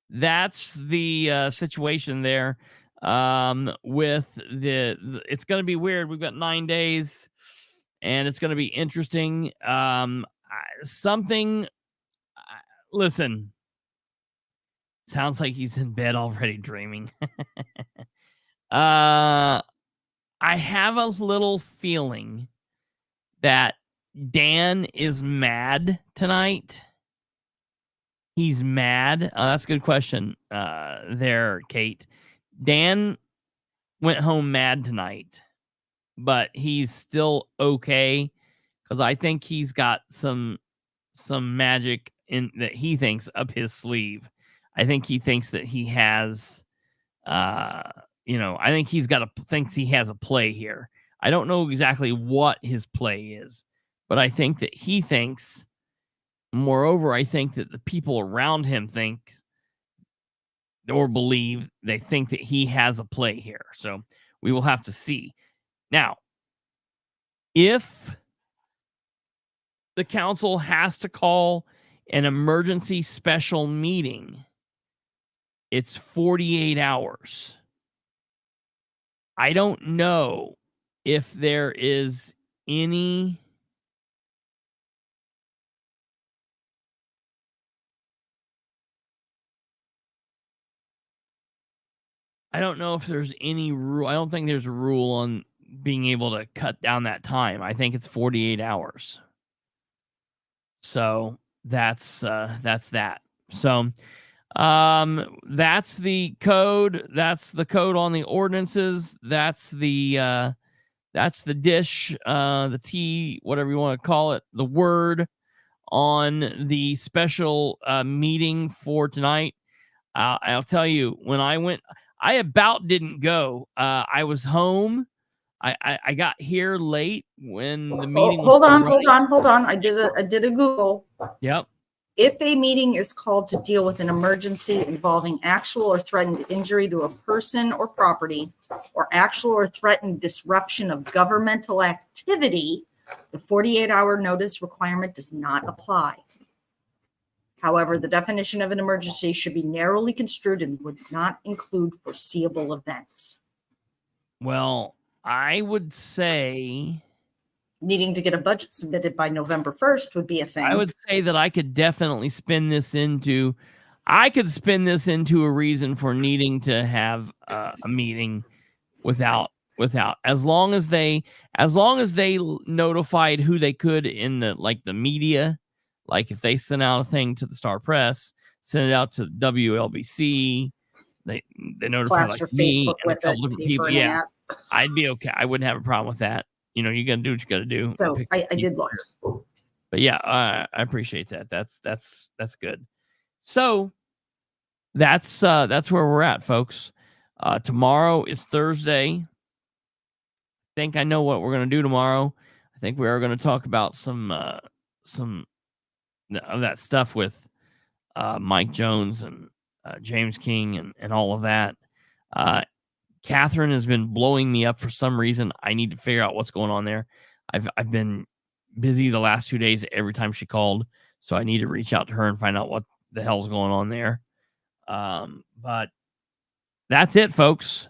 that's the situation there. With it's going to be weird. We've got 9 days, and it's going to be interesting. Listen, sounds like he's in bed already dreaming. I have a little feeling that Dan is mad tonight. He's mad. That's a good question there, Kate. Dan went home mad tonight, but he's still okay, because I think he's got some magic in that he thinks up his sleeve. I think he thinks that he has I think thinks he has a play here. I don't know exactly what his play is, but I think that he thinks, moreover, I think that the people around him think or believe they think that he has a play here. So we will have to see. Now, if the council has to call an emergency special meeting, it's 48 hours. I don't know if there is any I don't know if there's any rule. I don't think there's a rule on being able to cut down that time. I think it's 48 hours. So that's that. So that's the code. That's the code on the ordinances. That's the dish, the T, whatever you want to call it, the word on the special meeting for tonight. I'll tell you, when I went, I about didn't go. I was home. I got here late when the meeting Hold was on, running. hold on. I did a Google. Yep. If a meeting is called to deal with an emergency involving actual or threatened injury to a person or property, or actual or threatened disruption of governmental activity, the 48-hour notice requirement does not apply. However, the definition of an emergency should be narrowly construed and would not include foreseeable events. Well, I would say Needing to get a budget submitted by November 1st would be a thing. I would say that I could definitely spin this into a reason for needing to have a meeting without as long as they notified who they could in the media, like if they sent out a thing to the Star Press, send it out to WLBC, they notify Plaster me Facebook and a with couple it, different pay people. for an Yeah, ad. I'd be okay. I wouldn't have a problem with that. You know, you got to do what you got to do. So I did look. But yeah, I appreciate that. That's good. So that's where we're at, folks. Tomorrow is Thursday. I think I know what we're going to do tomorrow. I think we are going to talk about some of that stuff with Mike Jones and James King and all of that. Catherine has been blowing me up for some reason. I need to figure out what's going on there. I've been busy the last 2 days every time she called, so I need to reach out to her and find out what the hell's going on there. But that's it, folks.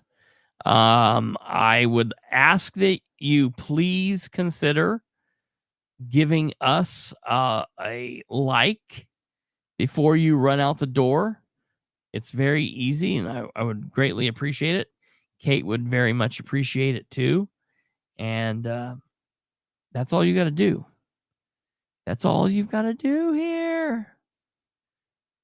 I would ask that you please consider giving us a like before you run out the door. It's very easy, and I would greatly appreciate it. Kate would very much appreciate it too. And that's all you got to do. That's all you've got to do here.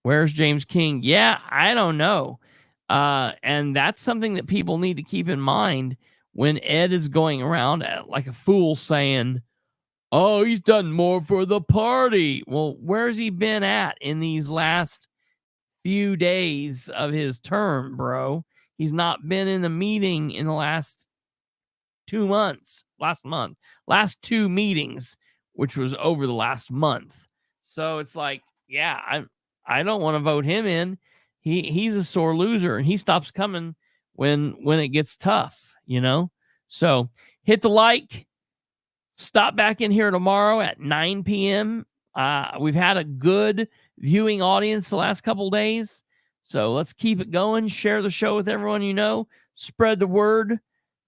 Where's James King? Yeah, I don't know. And that's something that people need to keep in mind when Ed is going around like a fool saying, oh, he's done more for the party. Well, where's he been at in these last few days of his term, bro? He's not been in a meeting in the last 2 months, last 2 meetings, which was over the last month. So it's like, yeah, I don't want to vote him in. He's a sore loser, and he stops coming when it gets tough, you know? So hit the like. Stop back in here tomorrow at 9 p.m. We've had a good viewing audience the last couple days, so let's keep it going. Share the show with everyone you know. Spread the word.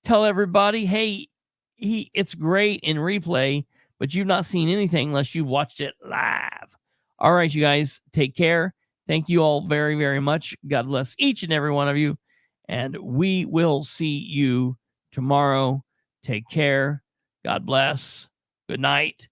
Tell everybody, hey, it's great in replay, but you've not seen anything unless you've watched it live. All right, you guys, take care. Thank you all very, very much. God bless each and every one of you, and we will see you tomorrow. Take care. God bless. Good night.